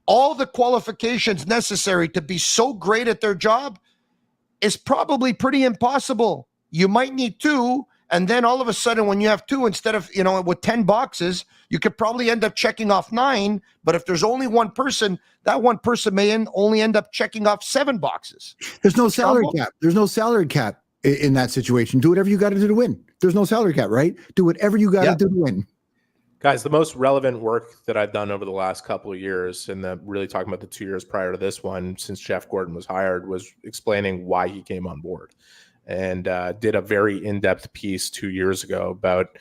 all the qualifications necessary to be so great at their job is probably pretty impossible. You might need two, and then all of a sudden when you have two, instead of, with 10 boxes, you could probably end up checking off 9. But if there's only one person, that one person may only end up checking off 7 boxes. There's no salary cap. There's no salary cap in that situation. Do whatever you got to do to win. There's no salary cap, right? Do whatever you got to do to win. Guys, the most relevant work that I've done over the last couple of years, and really talking about the 2 years prior to this one, since Jeff Gordon was hired, was explaining why he came on board. And did a very in-depth piece 2 years ago about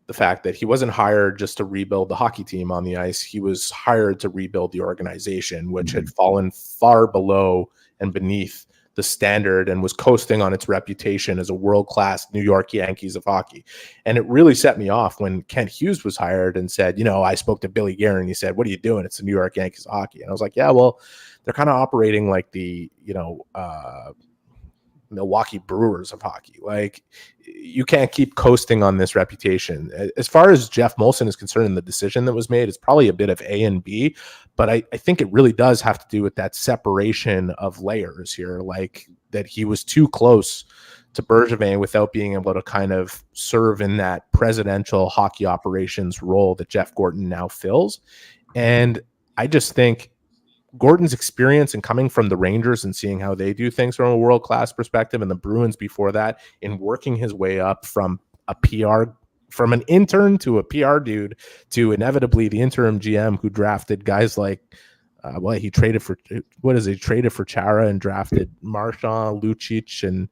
the fact that he wasn't hired just to rebuild the hockey team on the ice. He was hired to rebuild the organization, which had fallen far below and beneath the standard and was coasting on its reputation as a world-class New York Yankees of hockey. And it really set me off when Kent Hughes was hired and said, I spoke to Billy Guerin, and he said, "What are you doing? It's the New York Yankees of hockey." And I was like, yeah, well, they're kind of operating like the Milwaukee Brewers of hockey. Like, you can't keep coasting on this reputation. As far as Jeff Molson is concerned, the decision that was made is probably a bit of A and B, but I think it really does have to do with that separation of layers here, like that he was too close to Bergevin without being able to kind of serve in that presidential hockey operations role that Jeff Gorton now fills. And I just think Gordon's experience and coming from the Rangers and seeing how they do things from a world-class perspective, and the Bruins before that, in working his way up from an intern to a PR dude to inevitably the interim GM who drafted guys like he traded for Chara and drafted Marchand, Lucic, and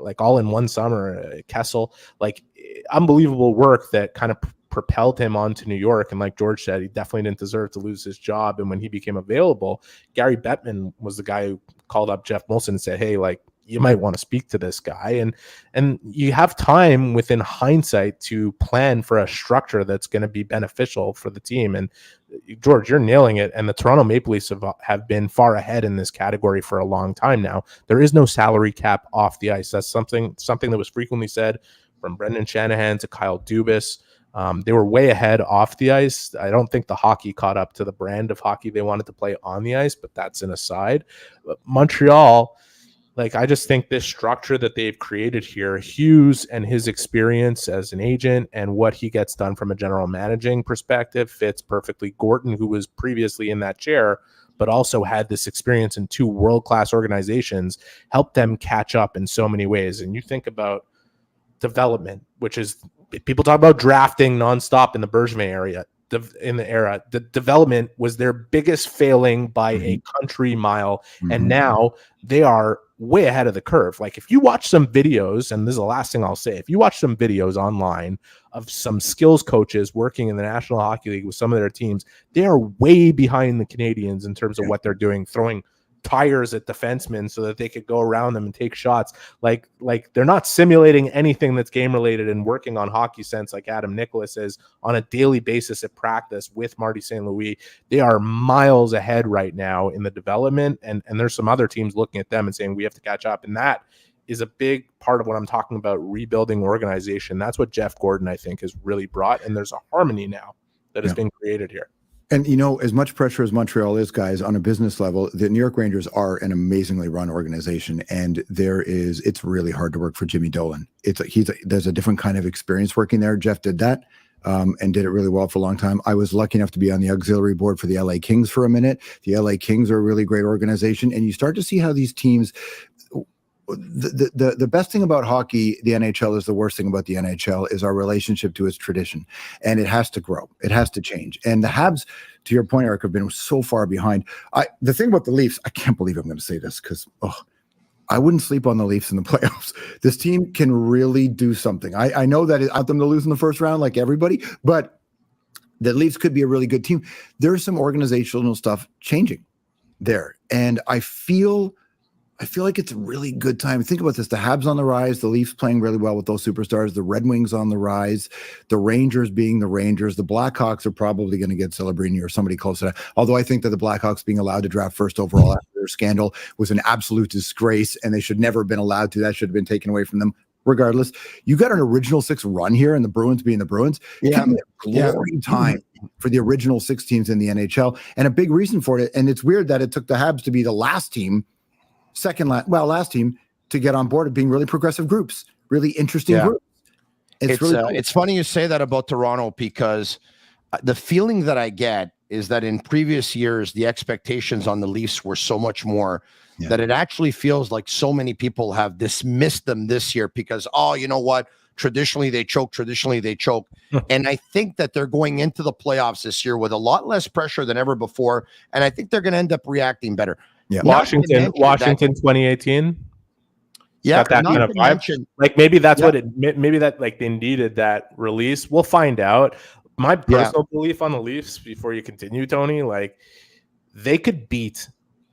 like all in one summer, Kessel, like unbelievable work that kind of propelled him on to New York. And like George said, he definitely didn't deserve to lose his job. And when he became available, Gary Bettman was the guy who called up Jeff Molson and said, hey, like, you might want to speak to this guy. And you have time within hindsight to plan for a structure that's going to be beneficial for the team. And George, you're nailing it. And the Toronto Maple Leafs have been far ahead in this category for a long time now. There is no salary cap off the ice. That's something that was frequently said from Brendan Shanahan to Kyle Dubas. They were way ahead off the ice. I don't think the hockey caught up to the brand of hockey they wanted to play on the ice, but that's an aside. But Montreal, like, I just think this structure that they've created here, Hughes and his experience as an agent and what he gets done from a general managing perspective fits perfectly. Gorton, who was previously in that chair, but also had this experience in two world-class organizations, helped them catch up in so many ways. And you think about development, which is, people talk about drafting nonstop in the Bergevin area. The development was their biggest failing by a country mile, and now they are way ahead of the curve. Like, if you watch some videos, and this is the last thing I'll say, if you watch some videos online of some skills coaches working in the National Hockey League with some of their teams, they are way behind the Canadians in terms of what they're doing, throwing tires at defensemen so that they could go around them and take shots. Like they're not simulating anything that's game related and working on hockey sense like Adam Nicholas is on a daily basis at practice with Marty St. Louis. They are miles ahead right now in the development, and there's some other teams looking at them and saying we have to catch up. And that is a big part of what I'm talking about, rebuilding organization. That's what Jeff Gordon, I think, has really brought, and there's a harmony now that has been created here. And, you know, as much pressure as Montreal is, guys, on a business level, the New York Rangers are an amazingly run organization. And it's really hard to work for Jimmy Dolan. There's a different kind of experience working there. Jeff did that and did it really well for a long time. I was lucky enough to be on the auxiliary board for the LA Kings for a minute. The LA Kings are a really great organization. And you start to see how these teams, the best thing about hockey, the NHL, is the worst thing about the NHL is our relationship to its tradition, and it has to grow. It has to change. And the Habs, to your point, Eric, have been so far behind. The thing about the Leafs, I can't believe I'm going to say this because I wouldn't sleep on the Leafs in the playoffs. This team can really do something. I know that I want them to lose in the first round like everybody, but the Leafs could be a really good team. There's some organizational stuff changing there, and I feel like it's a really good time. Think about this. The Habs on the rise, the Leafs playing really well with those superstars, the Red Wings on the rise, the Rangers being the Rangers. The Blackhawks are probably going to get Celebrini or somebody close to that. Although I think that the Blackhawks being allowed to draft first overall after their scandal was an absolute disgrace, and they should never have been allowed to. That should have been taken away from them. Regardless, you got an original six run here, and the Bruins being the Bruins. Yeah, glory time for the original six teams in the NHL, and a big reason for it. And it's weird that it took the Habs to be the last team last team to get on board of being really progressive groups, really interesting groups. It's really cool. It's funny you say that about Toronto, because the feeling that I get is that in previous years, the expectations on the Leafs were so much more that it actually feels like so many people have dismissed them this year because, you know what? Traditionally, they choke. And I think that they're going into the playoffs this year with a lot less pressure than ever before. And I think they're going to end up reacting better. Yeah. Washington 2018. Yeah, got that kind of vibe. Like maybe that's what maybe that like they needed that release. We'll find out. My personal belief on the Leafs, before you continue, Tony, like they could beat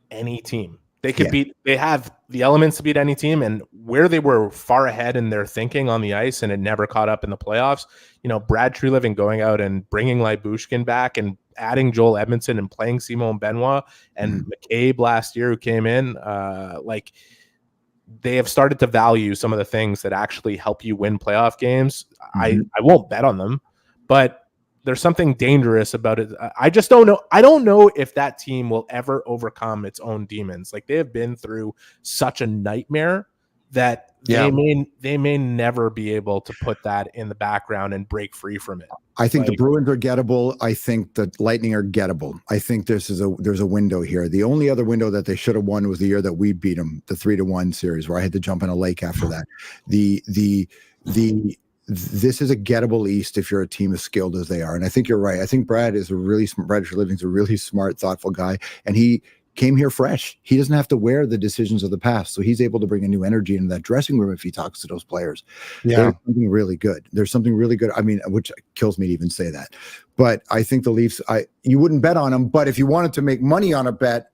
any team. They could beat. They have the elements to beat any team, and where they were far ahead in their thinking on the ice, and it never caught up in the playoffs. You know, Brad Treliving going out and bringing Lyubushkin back and adding Joel Edmondson and playing Simon Benoit and McCabe last year who came in. Like they have started to value some of the things that actually help you win playoff games. I won't bet on them, but there's something dangerous about it. I just don't know. I don't know if that team will ever overcome its own demons. Like, they have been through such a nightmare that they may never be able to put that in the background and break free from it. I think the Bruins are gettable. I think the Lightning are gettable. I think there's a window here. The only other window that they should have won was the year that we beat them, the 3-1 series, where I had to jump in a lake after that. This is a gettable East if you're a team as skilled as they are. And I think you're right. I think Brad Treliving's a really smart, thoughtful guy. And he came here fresh. He doesn't have to wear the decisions of the past. So he's able to bring a new energy into that dressing room if he talks to those players. Yeah. There's something really good. There's something really good. I mean, which kills me to even say that. But I think the Leafs, you wouldn't bet on them. But if you wanted to make money on a bet,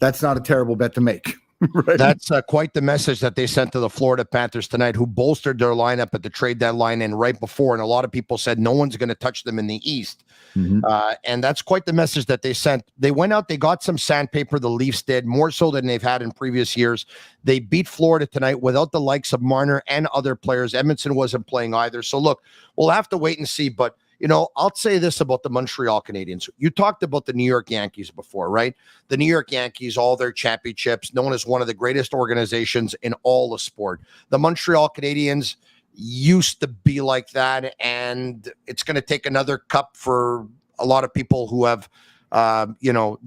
that's not a terrible bet to make. Right. That's quite the message that they sent to the Florida Panthers tonight, who bolstered their lineup at the trade deadline and right before. And a lot of people said no one's going to touch them in the East. And that's quite the message that they sent. They went out, they got some sandpaper, the Leafs did, more so than they've had in previous years. They beat Florida tonight without the likes of Marner and other players. Edmondson wasn't playing either. So look, we'll have to wait and see. But you know, I'll say this about the Montreal Canadiens. You talked about the New York Yankees before, right? The New York Yankees, all their championships, known as one of the greatest organizations in all of sport. The Montreal Canadiens used to be like that, and it's going to take another cup for a lot of people who have,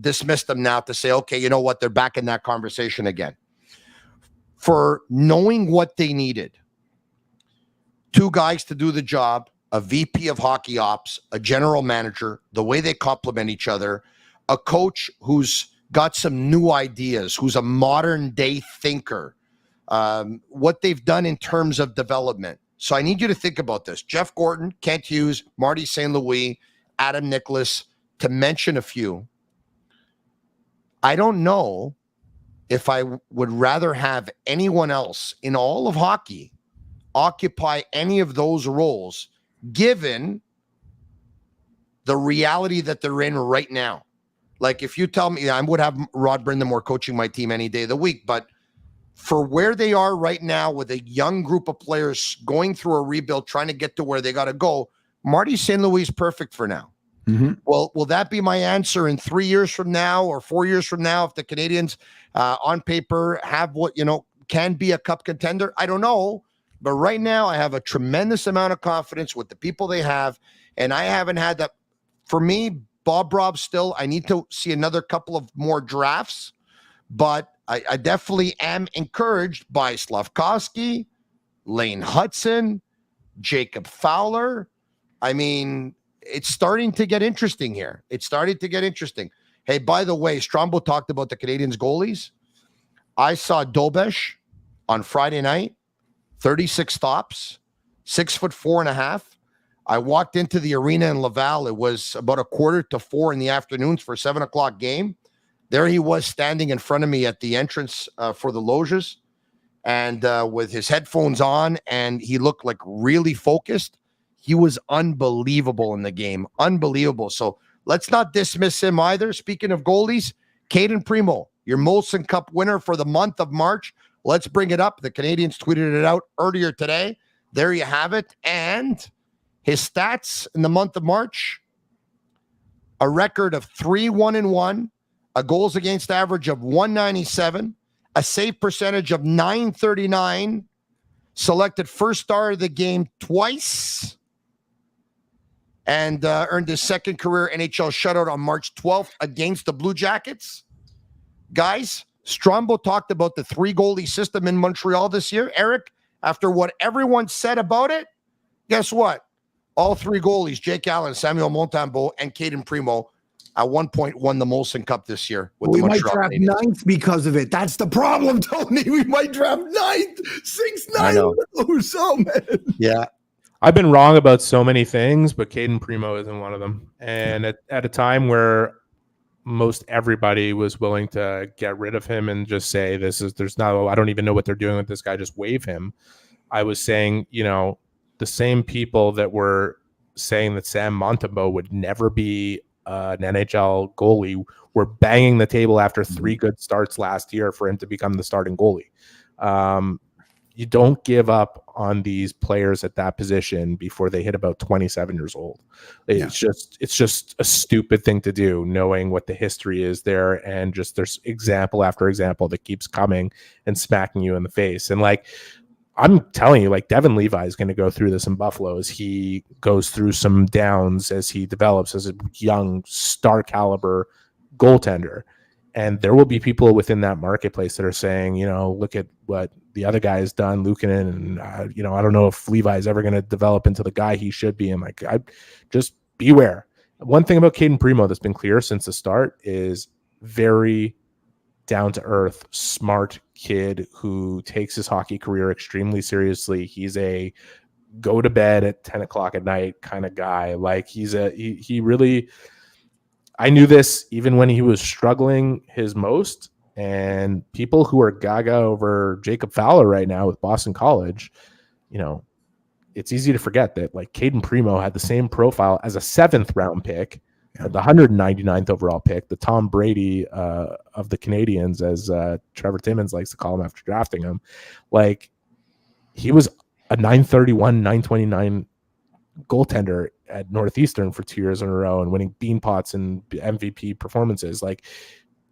dismissed them now to say, okay, you know what? They're back in that conversation again. For knowing what they needed, 2 guys to do the job, a VP of hockey ops, a general manager, the way they complement each other, a coach who's got some new ideas, who's a modern day thinker, what they've done in terms of development. So I need you to think about this. Jeff Gordon, Kent Hughes, Marty St. Louis, Adam Nicholas, to mention a few. I don't know if I would rather have anyone else in all of hockey occupy any of those roles, given the reality that they're in right now. Like, if you tell me, I would have Rod Brindamore coaching my team any day of the week, but for where they are right now with a young group of players going through a rebuild, trying to get to where they got to go, Marty St. Louis is perfect for now. Well, will that be my answer in 3 years from now or 4 years from now if the Canadiens on paper have what, can be a cup contender? I don't know. But right now, I have a tremendous amount of confidence with the people they have, and I haven't had that. For me, Bob Rob still, I need to see another couple of more drafts, but I definitely am encouraged by Slavkovsky, Lane Hudson, Jacob Fowler. I mean, it's starting to get interesting here. It's starting to get interesting. Hey, by the way, Strombo talked about the Canadiens goalies. I saw Dobesh on Friday night. 36 stops, 6'4.5". I walked into the arena in Laval. It was about 3:45 in the afternoon for a 7:00 game. There he was standing in front of me at the entrance for the loges, and with his headphones on, and he looked like really focused. He was unbelievable in the game. Unbelievable. So let's not dismiss him either. Speaking of goalies, Caden Primo, your Molson Cup winner for the month of March. Let's bring it up. The Canadiens tweeted it out earlier today. There you have it. And his stats in the month of March, a record of 3-1-1, a goals against average of 197, a save percentage of 939, selected first star of the game twice, and earned his second career NHL shutout on March 12th against the Blue Jackets. Guys, Strombo talked about the 3-goalie system in Montreal this year. Eric, after what everyone said about it, guess what? All 3 goalies, Jake Allen, Samuel Montembeault, and Caden Primo, at one point won the Molson Cup this year. We might draft 9th because of it. That's the problem, Tony. We might draft 9th, 6th, 9th. Oh, so man. Yeah. I've been wrong about so many things, but Caden Primo isn't one of them. And at a time where most everybody was willing to get rid of him and just say, I don't even know what they're doing with this guy, just waive him. I was saying, the same people that were saying that Sam Montembeault would never be an NHL goalie were banging the table after 3 good starts last year for him to become the starting goalie. You don't give up on these players at that position before they hit about 27 years old. It's just a stupid thing to do, knowing what the history is there, and just there's example after example that keeps coming and smacking you in the face. And like, I'm telling you, like, Devin Levi is going to go through this in Buffalo as he goes through some downs, as he develops as a young star caliber goaltender. And there will be people within that marketplace that are saying, look at what the other guy has done, Luukkonen, and I don't know if Levi is ever going to develop into the guy he should be. And like, I just beware. One thing about Caden Primo that's been clear since the start is very down to earth, smart kid who takes his hockey career extremely seriously. He's a go to bed at 10 o'clock at night kind of guy. Like he really. I knew this even when he was struggling his most, and people who are gaga over Jacob Fowler right now with Boston College, it's easy to forget that like Caden Primo had the same profile as a 7th round pick, the 199th overall pick, the Tom Brady of the Canadians, as Trevor Timmons likes to call him after drafting him. Like, he was a 931, 929 goaltender at Northeastern for 2 years in a row and winning bean pots and MVP performances. Like,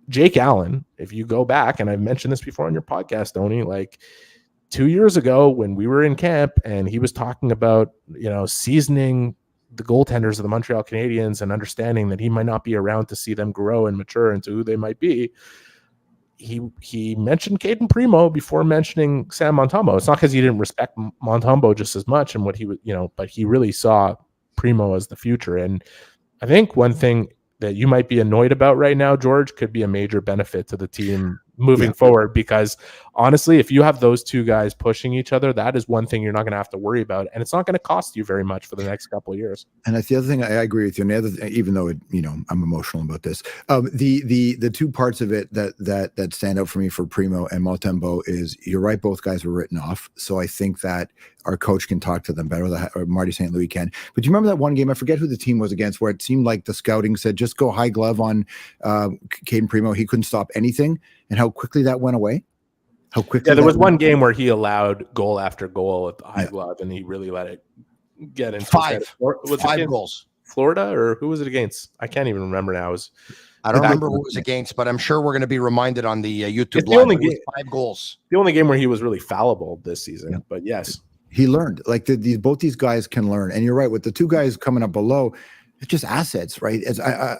Jake Allen, if you go back, and I've mentioned this before on your podcast, Tony, like 2 years ago when we were in camp and he was talking about, seasoning the goaltenders of the Montreal Canadiens and understanding that he might not be around to see them grow and mature into who they might be. He mentioned Caden Primo before mentioning Sam Montembeault. It's not because he didn't respect Montembeault just as much and what he was, but he really saw Primo as the future. And I think one thing that you might be annoyed about right now, George, could be a major benefit to the team moving forward, because honestly, if you have those two guys pushing each other, that is one thing you're not going to have to worry about, and it's not going to cost you very much for the next couple of years. And that's the other thing. I agree with you. And the other, even though I'm emotional about this, the two parts of it that stand out for me for Primo and Montembeault is, you're right, both guys were written off, so I think that our coach can talk to them better, or Marty St. Louis can. But you remember that one game, I forget who the team was against, where it seemed like the scouting said just go high glove on Caden Primo. He couldn't stop anything, and how quickly that went away. How quickly? Yeah, there was one game where he allowed goal after goal at the high glove, and he really let it get into five goals. Florida, or who was it against? I can't even remember now. I don't remember who it was against, but I'm sure we're going to be reminded on the YouTube live. Only game, 5 goals. The only game where he was really fallible this season. But yes, he learned. Like both these guys can learn, and you're right, with the two guys coming up below, it's just assets, right?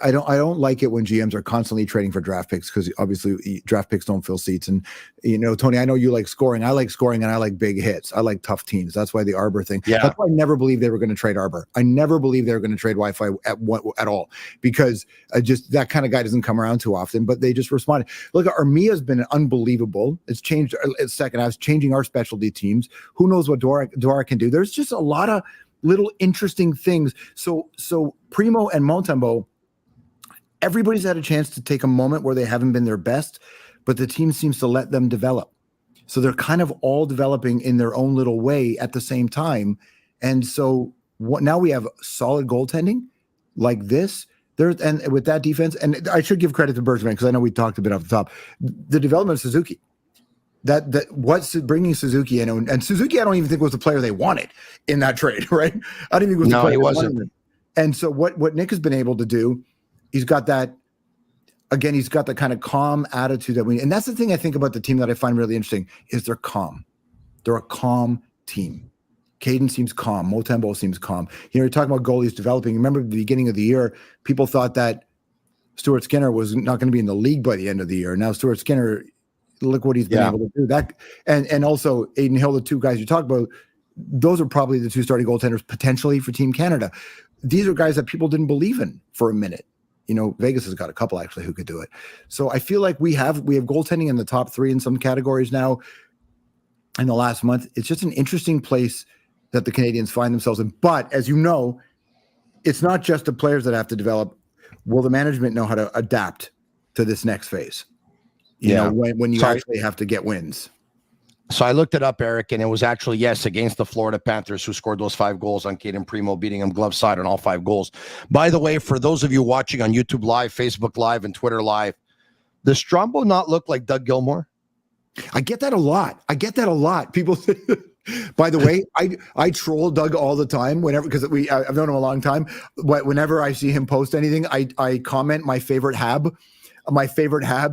I don't like it when GMs are constantly trading for draft picks, because obviously draft picks don't fill seats. And Tony, I know you like scoring. I like scoring, and I like big hits. I like tough teams. That's why the Arbor thing. Yeah. That's why I never believed they were going to trade Arbor. I never believed they were going to trade Wi-Fi at all, because that kind of guy doesn't come around too often. But they just responded. Look, Armia's been unbelievable. It's changed. Second half, changing our specialty teams. Who knows what Dora can do? There's just a lot of little interesting things. So Primo and Montembeault, everybody's had a chance to take a moment where they haven't been their best, but the team seems to let them develop. So they're kind of all developing in their own little way at the same time. And so now we have solid goaltending like this. And with that defense, and I should give credit to Bergman, because I know we talked a bit off the top, the development of Suzuki. That what's bringing Suzuki in, and Suzuki, I don't even think was the player they wanted in that trade, right? I don't even think it was the player he wasn't. And so what Nick has been able to do, he's got that kind of calm attitude and that's the thing I think about the team that I find really interesting, is they're calm. They're a calm team. Caden seems calm. Montembeault seems calm. You're talking about goalies developing. Remember at the beginning of the year, people thought that Stuart Skinner was not going to be in the league by the end of the year. Now Stuart Skinner, look what he's been able to do. That and also Aiden Hill, the two guys you talk about, those are probably the two starting goaltenders potentially for Team Canada. These are guys that people didn't believe in for a minute. Vegas has got a couple actually who could do it. So I feel like we have goaltending in the top 3 in some categories now in the last month. It's just an interesting place that the Canadians find themselves in. But as you know, it's not just the players that have to develop. Will the management know how to adapt to this next phase? When you actually have to get wins. So I looked it up, Eric, and it was actually, against the Florida Panthers, who scored those 5 goals on Caden Primo, beating him glove side on all 5 goals. By the way, for those of you watching on YouTube Live, Facebook Live, and Twitter Live, does Strombo not look like Doug Gilmour? I get that a lot. People say, by the way, I troll Doug all the time because I've known him a long time. Whenever I see him post anything, I comment my favorite Hab.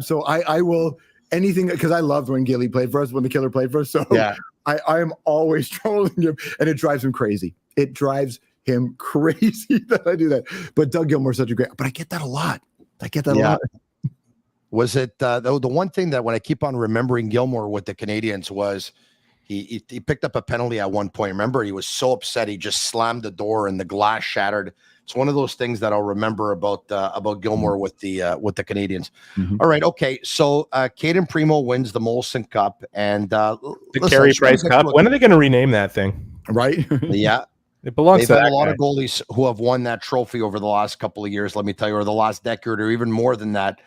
So I will anything, because I loved when Gilly played for us, when the Killer played for us. So yeah. I am always trolling him, and it drives him crazy. That I do that. But Doug Gilmour's such a great. But I get that a lot. A lot. Was it the one thing that when I keep on remembering Gilmour with the Canadians was he picked up a penalty at one point. Remember, he was so upset he just slammed the door and the glass shattered. It's one of those things that I'll remember about Gilmour with the Canadians. Mm-hmm. All right, okay. So Caden Primo wins the Molson Cup and the Carey Price Cup. When are they going to rename that thing? Right? Yeah. It belongs to a lot of goalies who have won that trophy over the last couple of years, let me tell you, or the last decade, or even more than that.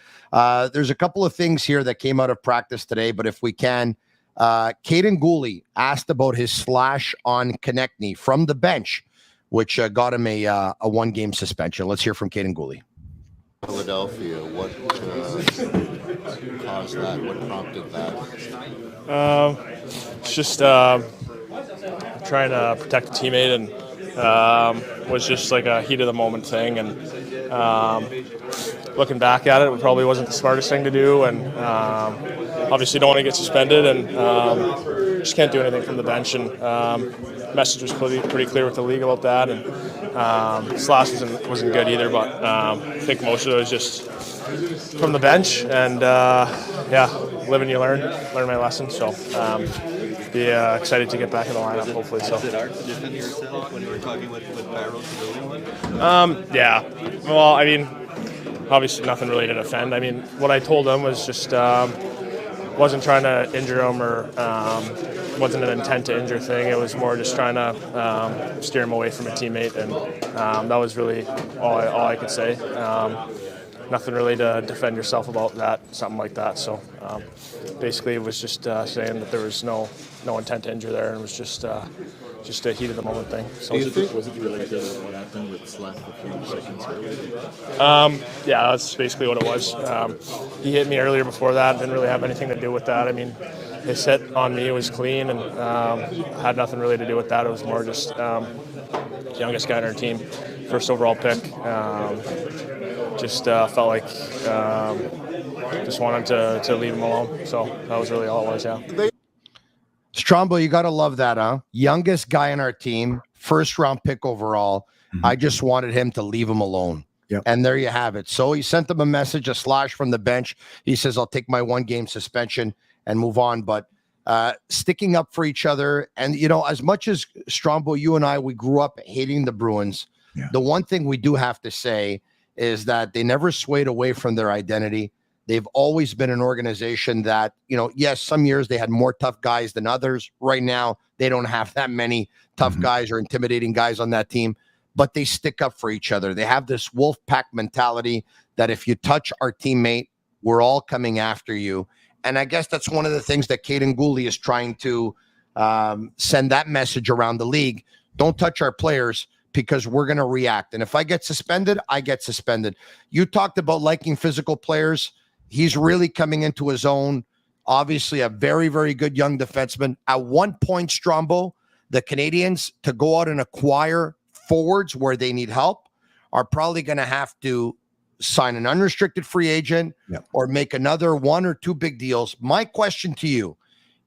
There's a couple of things here that came out of practice today, but if we can, Caden Gooley asked about his slash on Konechny from the bench, which got him a one-game suspension. Let's hear from Caden Gooley. Philadelphia, what caused that? What prompted that? It's just trying to protect a teammate, and was just like a heat of the moment thing. And looking back at it, it probably wasn't the smartest thing to do. And obviously don't want to get suspended, and just can't do anything from the bench. And message was pretty clear with the league about that. And slash wasn't good either, but I think most of it was just from the bench. And live and you learn my lesson. So be excited to get back in the lineup, hopefully. So. Is it hard to defend yourself when you were talking with Barrow? Yeah. Well, I mean, obviously nothing really to defend. I mean, what I told him was just wasn't trying to injure him, or wasn't an intent to injure thing. It was more just trying to steer him away from a teammate, and that was really all I could say. Nothing really to defend yourself about that, something like that. So basically it was just saying that there was no intent to injure there, and it was just a heat of the moment thing. So was it related to what happened with Slash a few seconds earlier? Yeah, that's basically what it was. He hit me earlier before that. Didn't really have anything to do with that. I mean, his hit on me was clean, and had nothing really to do with that. It was more just youngest guy on our team, first overall pick. Just felt like just wanted to leave him alone. So that was really all it was, yeah. Strombo, you got to love that, huh? Youngest guy on our team, first round pick overall. Mm-hmm. I just wanted him to leave him alone. Yep. And there you have it. So he sent them a message, a slash from the bench. He says, I'll take my one-game suspension and move on. But sticking up for each other. And, you know, as much as Strombo, you and I, we grew up hating the Bruins. Yeah. The one thing we do have to say is that they never swayed away from their identity. They've always been an organization that, you know, yes, some years they had more tough guys than others. Right now, they don't have that many tough guys or intimidating guys on that team, but they stick up for each other. They have this wolf pack mentality that if you touch our teammate, we're all coming after you. And I guess that's one of the things that Caden Gooley is trying to send that message around the league. Don't touch our players, because we're going to react. And if I get suspended, I get suspended. You talked about liking physical players. He's really coming into his own. Obviously, a very, very good young defenseman. At one point, Strombo, the Canadians, to go out and acquire forwards where they need help, are probably going to have to sign an unrestricted free agent or make another one or two big deals. My question to you,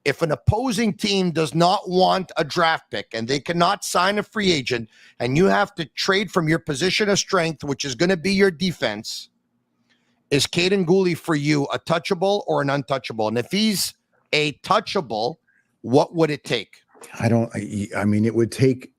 if an opposing team does not want a draft pick and they cannot sign a free agent, and you have to trade from your position of strength, which is going to be your defense, is Caden Gooley for you a touchable or an untouchable? And if he's a touchable, what would it take? I mean, it would take,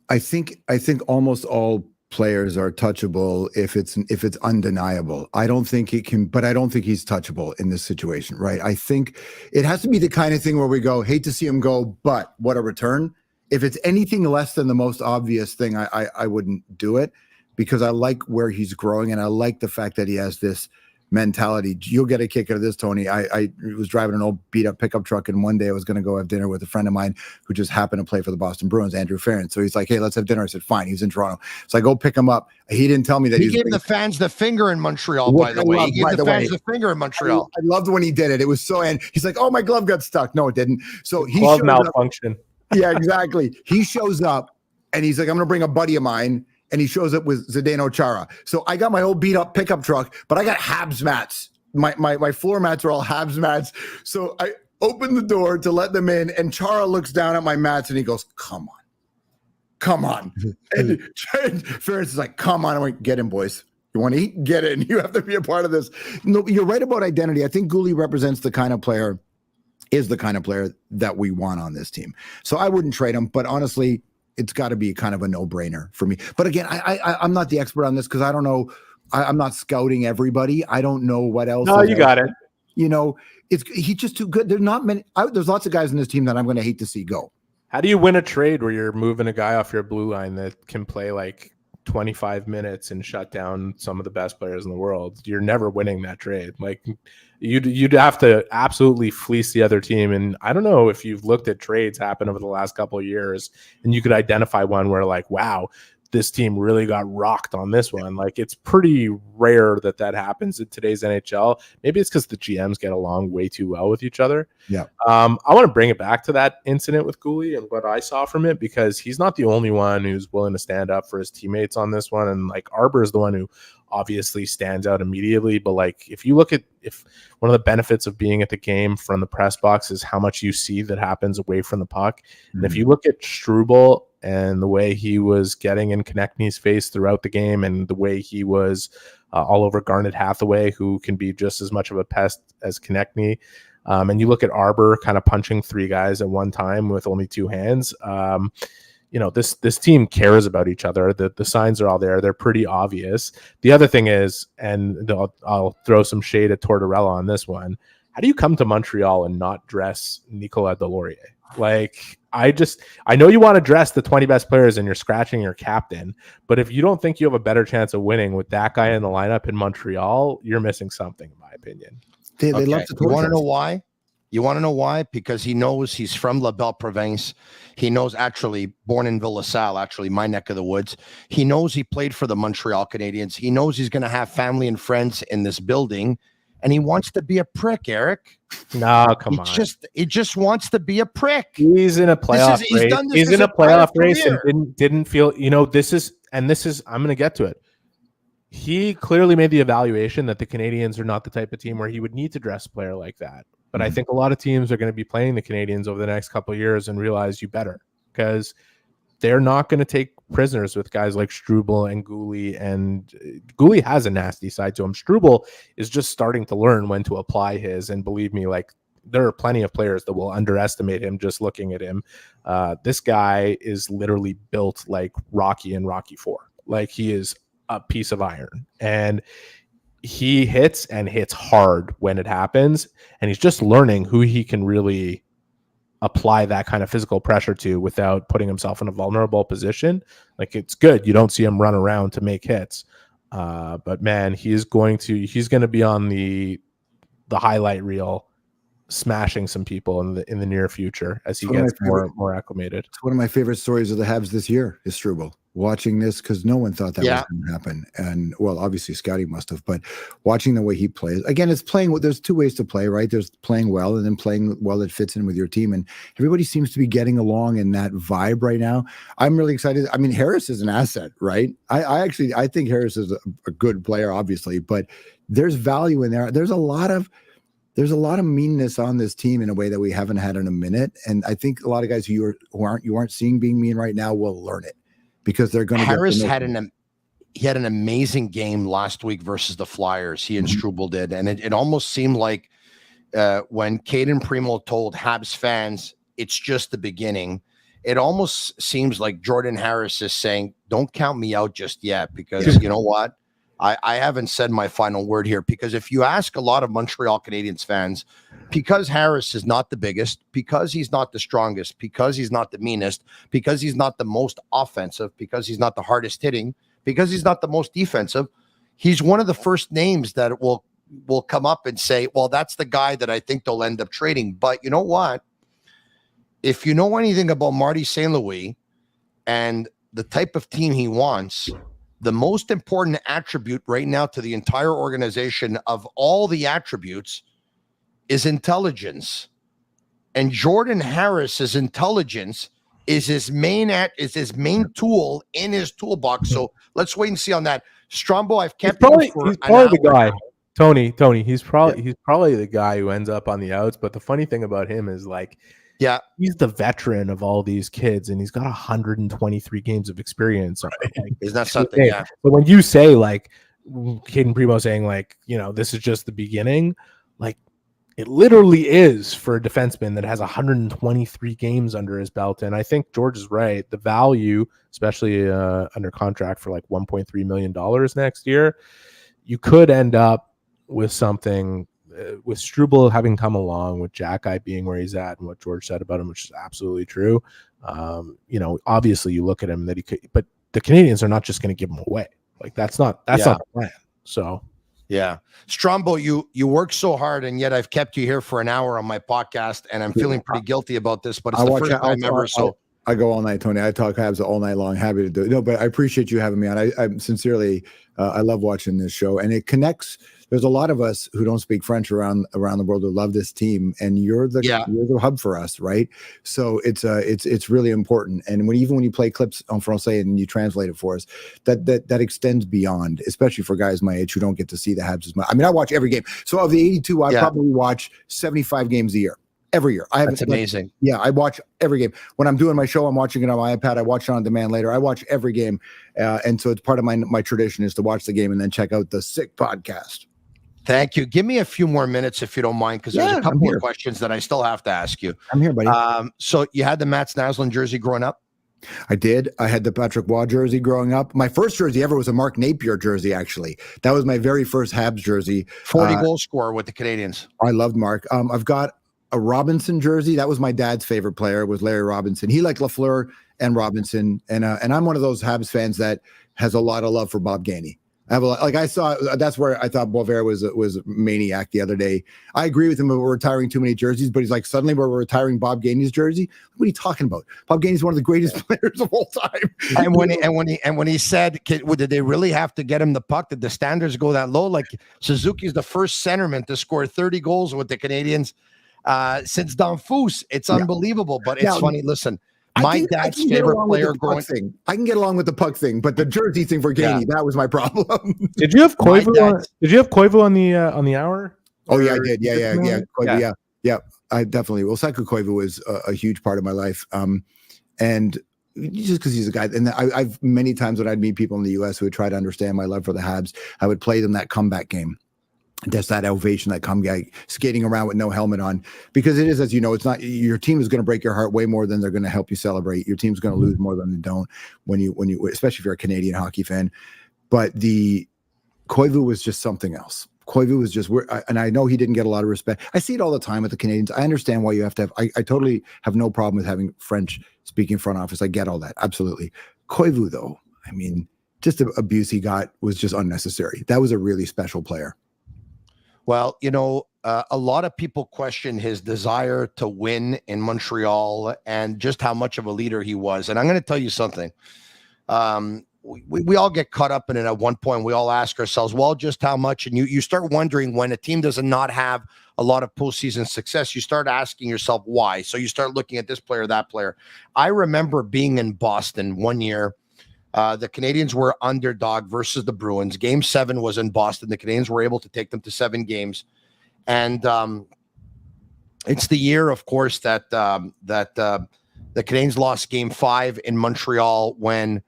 I think almost all players are touchable if it's undeniable. I don't think it can, but I don't think he's touchable in this situation, right? I think it has to be the kind of thing where we go, hate to see him go, but what a return. If it's anything less than the most obvious thing, I wouldn't do it, because I like where he's growing, and I like the fact that he has this mentality. You'll get a kick out of this, Tony. I was driving an old beat up pickup truck, and one day I was going to go have dinner with a friend of mine who just happened to play for the Boston Bruins, Andrew Farron. So he's like, hey, let's have dinner. I said, fine. He's in Toronto. So I go pick him up. He didn't tell me that he gave the fans the finger in Montreal, by the way. He gave the fans the finger in Montreal. I loved when he did it. It was so, and he's like, oh, my glove got stuck. No, it didn't. So he glove malfunction. Yeah, exactly. He shows up and he's like, I'm going to bring a buddy of mine. And he shows up with Zdeno Chara. So I got my old beat up pickup truck, but I got Habs mats. My floor mats are all Habs mats. So I open the door to let them in, and Chara looks down at my mats and he goes, come on. And Ferris is like, come on. I went, get him, boys. You want to eat? Get in. You have to be a part of this. No, you're right about identity. I think Goulet represents the kind of player that we want on this team. So I wouldn't trade him, but honestly, it's got to be kind of a no-brainer for me. But again, I'm not the expert on this because I don't know. I'm not scouting everybody. I don't know what else. No, you got it. You know, he's just too good. There's not many. There's lots of guys in this team that I'm going to hate to see go. How do you win a trade where you're moving a guy off your blue line that can play like 25 minutes and shut down some of the best players in the world? You're never winning that trade. Like you'd have to absolutely fleece the other team. And I don't know if you've looked at trades happen over the last couple of years and you could identify one where like, wow, this team really got rocked on this one. Like it's pretty rare that happens in today's NHL. Maybe it's because the GMs get along way too well with each other. Yeah. I want to bring it back to that incident with Goulet and what I saw from it, because he's not the only one who's willing to stand up for his teammates on this one. And like Arbor is the one who obviously stands out immediately. But like, if you look at one of the benefits of being at the game from the press box is how much you see that happens away from the puck. Mm-hmm. And if you look at Struble and the way he was getting in Konechny's face throughout the game and the way he was all over Garnet Hathaway, who can be just as much of a pest as Konechny. And you look at Arbor kind of punching three guys at one time with only two hands. You know, this team cares about each other. The signs are all there. They're pretty obvious. The other thing is, and I'll throw some shade at Tortorella on this one. How do you come to Montreal and not dress Nicolas Deslauriers? Like, I know you want to dress the 20 best players and you're scratching your captain, but if you don't think you have a better chance of winning with that guy in the lineup in Montreal, you're missing something, in my opinion. They love to. You want to know why? You want to know why? Because he knows he's from La Belle Province. He knows, actually, born in Ville-LaSalle, actually my neck of the woods. He knows he played for the Montreal Canadiens. He knows he's going to have family and friends in this building, and he wants to be a prick, Eric. No, come on. He just wants to be a prick. He's in a playoff race. He's in a playoff race and didn't feel, this is, I'm going to get to it. He clearly made the evaluation that the Canadiens are not the type of team where he would need to dress a player like that. But I think a lot of teams are going to be playing the Canadiens over the next couple of years and realize you better, because they're not going to take prisoners with guys like Struble and Goulet. And Goulet has a nasty side to him. Struble is just starting to learn when to apply his. And believe me, like, there are plenty of players that will underestimate him just looking at him. This guy is literally built like Rocky and Rocky IV. Like, he is a piece of iron. And he hits and hits hard when it happens. And he's just learning who he can really apply that kind of physical pressure to without putting himself in a vulnerable position. Like, it's good. You don't see him run around to make hits. But man, he's going to be on the highlight reel, smashing some people in the near future as he gets more acclimated. It's one of my favorite stories of the Habs this year is Struble. Watching this, because no one thought that was going to happen. And, well, obviously Scotty must have, but watching the way he plays, again, it's playing. There's two ways to play, right? There's playing well and then playing well that fits in with your team. And everybody seems to be getting along in that vibe right now. I'm really excited. I mean, Harris is an asset, right? I think Harris is a good player, obviously, but there's value in there. There's a lot of meanness on this team in a way that we haven't had in a minute. And I think a lot of guys who aren't seeing being mean right now will learn it, because they're going to. Harris had an amazing game last week versus the Flyers. He and Struble did, and it almost seemed like when Caden Primo told Habs fans it's just the beginning, it almost seems like Jordan Harris is saying, "Don't count me out just yet, because you know what? I haven't said my final word here." Because if you ask a lot of Montreal Canadiens fans, because Harris is not the biggest, because he's not the strongest, because he's not the meanest, because he's not the most offensive, because he's not the hardest hitting, because he's not the most defensive, he's one of the first names that will will come up and say, well, that's the guy that I think they'll end up trading. But you know what? If you know anything about Marty St. Louis and the type of team he wants, the most important attribute right now to the entire organization of all the attributes is intelligence. And Jordan Harris's intelligence is his main tool in his toolbox. So let's wait and see on that. Strombo, I've kept he's probably the guy. Tony, he's probably the guy who ends up on the outs. But the funny thing about him is he's the veteran of all these kids, and he's got 123 games of experience. Isn't that something? Yeah. But when you say Caden Primo saying this is just the beginning, it literally is for a defenseman that has 123 games under his belt. And I think George is right. The value, especially under contract for $1.3 million next year, you could end up with something with Struble having come along, with Jack being where he's at, and what George said about him, which is absolutely true. Obviously you look at him but the Canadians are not just going to give him away. That's not the plan. So. Yeah. Strombo, you work so hard, and yet I've kept you here for an hour on my podcast, and I'm feeling pretty guilty about this, but it's the first time ever. So I go all night, Tony. I talk Habs all night long. Happy to do it. No, but I appreciate you having me on. I'm sincerely, I love watching this show, and it connects. There's a lot of us who don't speak French around the world who love this team, and you're the hub for us, right? So it's really important. And when you play clips en français and you translate it for us, that extends beyond, especially for guys my age who don't get to see the Habs as much. I mean, I watch every game. So of the 82, I probably watch 75 games a year. Every year. That's amazing. Yeah, I watch every game. When I'm doing my show, I'm watching it on my iPad. I watch it on demand later. I watch every game. And so it's part of my tradition is to watch the game and then check out the Sick podcast. Thank you. Give me a few more minutes if you don't mind, because there's a couple more questions that I still have to ask you. I'm here, buddy. So you had the Mats Naslund jersey growing up? I did. I had the Patrick Waugh jersey growing up. My first jersey ever was a Mark Napier jersey, actually. That was my very first Habs jersey. 40 goal scorer with the Canadians. I loved Mark. I've got a Robinson jersey. That was my dad's favorite player, was Larry Robinson. He liked Lafleur and Robinson. And I'm one of those Habs fans that has a lot of love for Bob Gainey. That's where I thought Boisvert was a maniac the other day. I agree with him about retiring too many jerseys, but he's like, suddenly we're retiring Bob Gainey's jersey. What are you talking about? Bob Gainey's one of the greatest players of all time. And when he said, did they really have to get him the puck? Did the standards go that low? Suzuki's the first centerman to score 30 goals with the Canadians since Danfous. It's unbelievable, but it's funny. Listen. My dad's favorite player growing thing. I can get along with the puck thing, but the jersey thing for Gainey, that was my problem. Did you have Koivu on the hour? Oh yeah, I did. Yeah. Koivu, yeah. I definitely. Well, Saku Koivu was a huge part of my life, and just because he's a guy. And I've many times when I'd meet people in the U.S. who would try to understand my love for the Habs, I would play them that comeback game. Just that ovation, that come guy skating around with no helmet on, because it is, as you know, it's not your team is going to break your heart way more than they're going to help you celebrate. Your team's going to lose more than they don't when you, especially if you're a Canadian hockey fan. But the Koivu was just something else. Koivu was just, and I know he didn't get a lot of respect. I see it all the time with the Canadians. I understand why you have to have. I totally have no problem with having French speaking front office. I get all that, absolutely. Koivu, though, I mean, just the abuse he got was just unnecessary. That was a really special player. Well, a lot of people question his desire to win in Montreal and just how much of a leader he was. And I'm going to tell you something. We all get caught up in it at one point. We all ask ourselves, well, just how much? And you start wondering when a team does not have a lot of postseason success, you start asking yourself why. So you start looking at this player, that player. I remember being in Boston one year. The Canadians were underdog versus the Bruins. Game 7 was in Boston. The Canadians were able to take them to 7 games. And it's the year, of course, that the Canadians lost Game 5 in Montreal when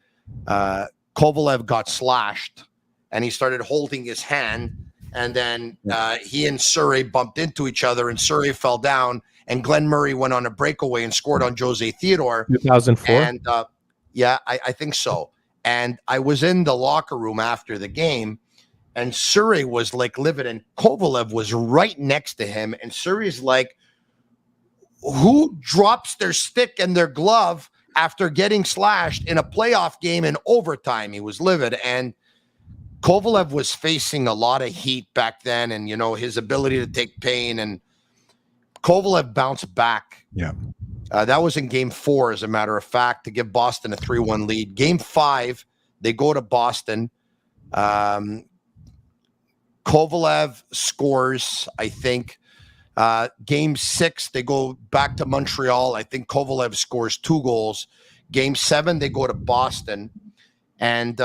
Kovalev got slashed and he started holding his hand. And then he and Surrey bumped into each other and Surrey fell down. And Glenn Murray went on a breakaway and scored on Jose Theodore. 2004? And I think so. And I was in the locker room after the game, and Surrey was livid, and Kovalev was right next to him. And Surrey's like, who drops their stick and their glove after getting slashed in a playoff game in overtime? He was livid. And Kovalev was facing a lot of heat back then, and his ability to take pain, and Kovalev bounced back. Yeah. That was in game 4, as a matter of fact, to give Boston a 3-1 lead. Game 5, they go to Boston. Kovalev scores, I think. Game 6, they go back to Montreal. I think Kovalev scores 2 goals. Game 7, they go to Boston. And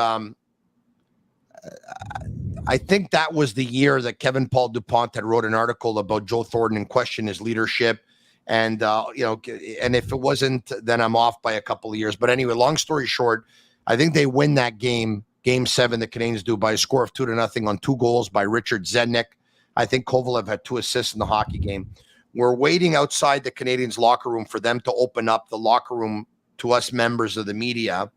I think that was the year that Kevin Paul DuPont had wrote an article about Joe Thornton and questioned his leadership. And, and if it wasn't, then I'm off by a couple of years. But anyway, long story short, I think they win that game, game 7, the Canadiens do, by a score of 2-0 on 2 goals by Richard Zednik. I think Kovalev had 2 assists in the hockey game. We're waiting outside the Canadiens locker room for them to open up the locker room to us members of the media.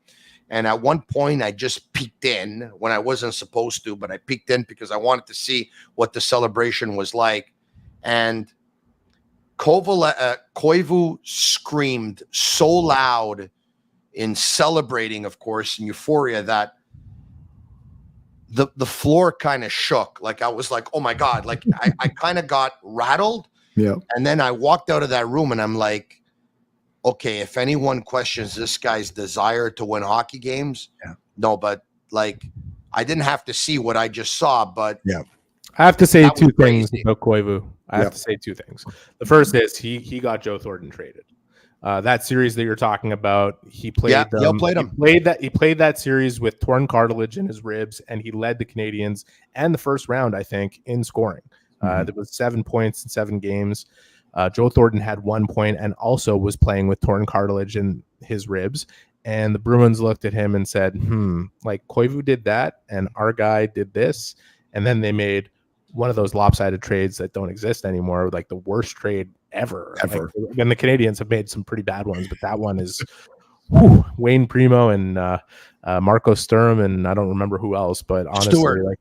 And at one point, I just peeked in when I wasn't supposed to, but I peeked in because I wanted to see what the celebration was like. And Koivu screamed so loud in celebrating, of course, in euphoria, that the floor kind of shook. Like, I was like, oh my God, like I kind of got rattled. Yeah. And then I walked out of that room and I'm like, okay, if anyone questions this guy's desire to win hockey games, no, but like, I didn't have to see what I just saw, but yeah, I have to say that 2 was things crazy. about Koivu. I have to say 2 things. The first is he got Joe Thornton traded. That series that you're talking about, he played. Yale played him. He played that series with torn cartilage in his ribs, and he led the Canadiens and the first round, I think, in scoring. There was 7 points in 7 games. Joe Thornton had 1 point and also was playing with torn cartilage in his ribs. And the Bruins looked at him and said, like, Koivu did that, and our guy did this, and then they made one of those lopsided trades that don't exist anymore, like the worst trade ever. Like, and the Canadiens have made some pretty bad ones, but that one is Wayne Primo and Marco Sturm, and I don't remember who else, but honestly, Stewart.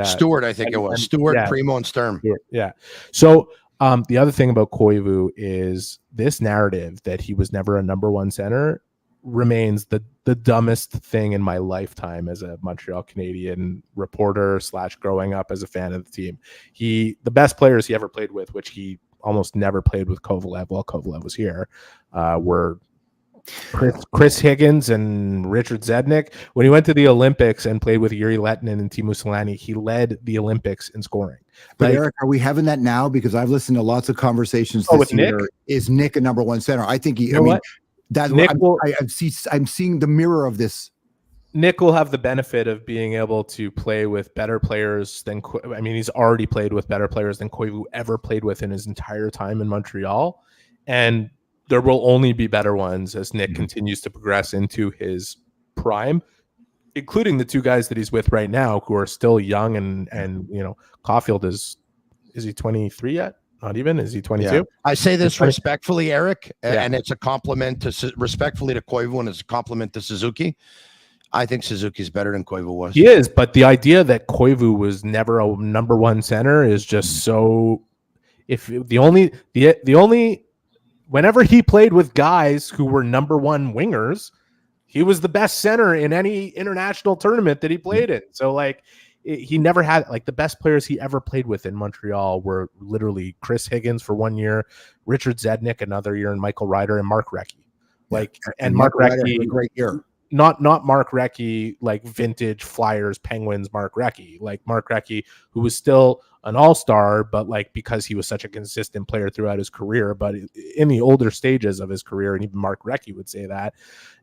Stewart, I think it was Stewart, Primo, and Sturm. Yeah. So the other thing about Koivu is this narrative that he was never a number 1 center remains the dumbest thing in my lifetime as a Montreal Canadian reporter / growing up as a fan of the team. The best players he ever played with, which he almost never played with Kovalev while Kovalev was here, were Chris Higgins and Richard Zednik. When he went to the Olympics and played with Yuri Lettinen and Teemu Selanne, he led the Olympics in scoring. But Eric, are we having that now? Because I've listened to lots of conversations with year. Nick? Is Nick a number 1 center? I think I'm seeing the mirror of this. Nick will have the benefit of being able to play with better players than, he's already played with better players than Koivu ever played with in his entire time in Montreal. And there will only be better ones as Nick continues to progress into his prime, including the 2 guys that he's with right now who are still young. And Caulfield is he 23 yet? Not even. Is he 22? Yeah. I say this respectfully, Eric, and it's a compliment respectfully to Koivu, and it's a compliment to Suzuki. I think Suzuki's better than Koivu was. He is, but the idea that Koivu was never a number 1 center is just so. If the only whenever he played with guys who were number 1 wingers, he was the best center in any international tournament that he played in. So like, he never had, like, the best players he ever played with in Montreal were literally Chris Higgins for 1 year, Richard Zednik another year, and Michael Ryder and Mark Recchi. Like, and Mark Recchi had a great year. Not Mark Recchi, like vintage Flyers, Penguins Mark Recchi, like Mark Recchi, who was still an all-star, but like because he was such a consistent player throughout his career, but in the older stages of his career, and even Mark Recchi would say that.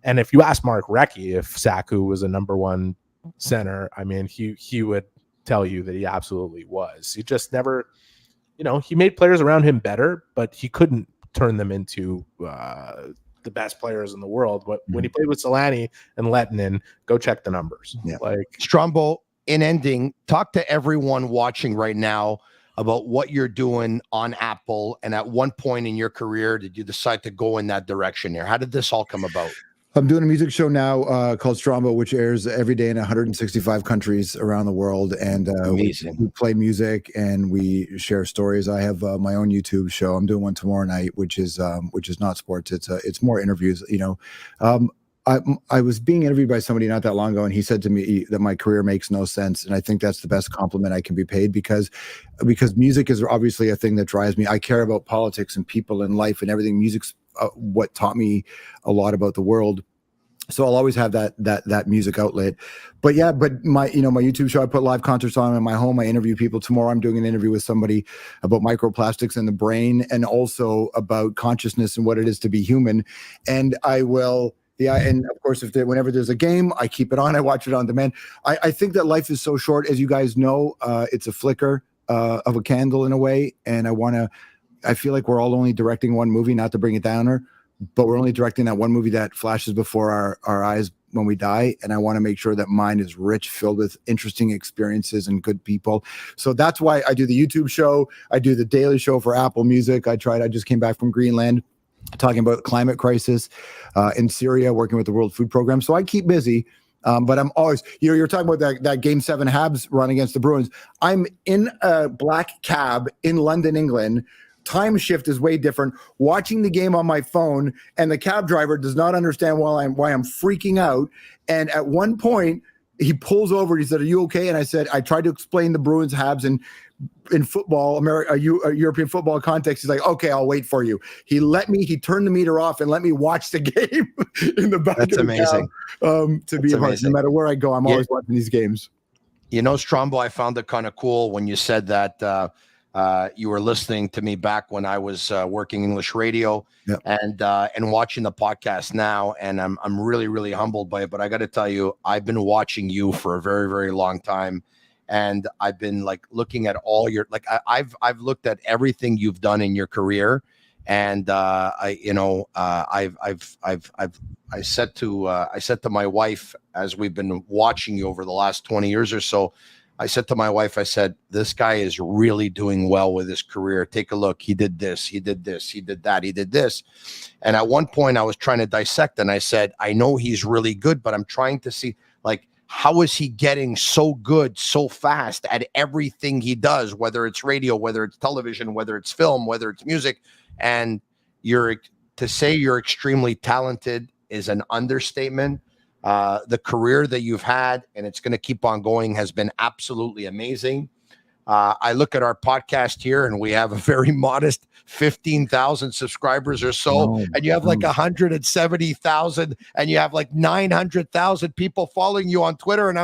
And if you ask Mark Recchi if Saku was a number 1 center, he would tell you that he absolutely was. He just never, he made players around him better, but he couldn't turn them into the best players in the world. But when he played with Selanne and Lettinen, go check the numbers. Yeah. Like, Strombo, in ending, talk to everyone watching right now about what you're doing on Apple, and at one point in your career, did you decide to go in that direction there? How did this all come about? I'm doing a music show now called Strombo, which airs every day in 165 countries around the world. And we play music and we share stories. I have my own YouTube show. I'm doing one tomorrow night, which is not sports. It's more interviews. I was being interviewed by somebody not that long ago, and he said to me that my career makes no sense. And I think that's the best compliment I can be paid because music is obviously a thing that drives me. I care about politics and people and life and everything. Music's what taught me a lot about the world. So I'll always have that music outlet. But my YouTube show, I put live concerts on in my home. I interview people. Tomorrow I'm doing an interview with somebody about microplastics in the brain and also about consciousness and what it is to be human. And I will, and of course, whenever there's a game, I keep it on. I watch it on demand. I think that life is so short, as you guys know. It's a flicker of a candle in a way. And I feel like we're all only directing one movie, not to bring it downer, but we're only directing that one movie that flashes before our eyes when we die. And I want to make sure that mine is rich, filled with interesting experiences and good people. So that's why I do the YouTube show. I do the daily show for Apple Music. I just came back from Greenland talking about the climate crisis in Syria, working with the World Food Program. So I keep busy. But I'm always, you're talking about that Game 7 Habs run against the Bruins. I'm in a black cab in London, England. Time shift is way different. Watching the game on my phone, and the cab driver does not understand why I'm freaking out. And at one point, he pulls over. He said, "Are you okay?" And I said, I tried to explain the Bruins, Habs, and in football, European football context. He's like, "Okay, I'll wait for you." He turned the meter off and let me watch the game in the back. That's of the amazing. To be amazing. No matter where I go, I'm always watching these games. You know, Strombo, I found it kind of cool when you said that you were listening to me back when I was working English radio, and watching the podcast now, and I'm really, really humbled by it. But I got to tell you, I've been watching you for a very, very long time, and I've been looking at all your I've looked at everything you've done in your career, and I said to my wife, as we've been watching you over the last 20 years or so, I said to my wife, I said, "This guy is really doing well with his career. Take a look. He did this, he did this, he did that, he did this." And at one point I was trying to dissect, and I said, "I know he's really good, but I'm trying to see, how is he getting so good so fast at everything he does, whether it's radio, whether it's television, whether it's film, whether it's music." And to say you're extremely talented is an understatement. The career that you've had, and it's going to keep on going, has been absolutely amazing. I look at our podcast here, and we have a very modest 15,000 subscribers or so, and you have 170,000, and you have 900,000 people following you on Twitter. And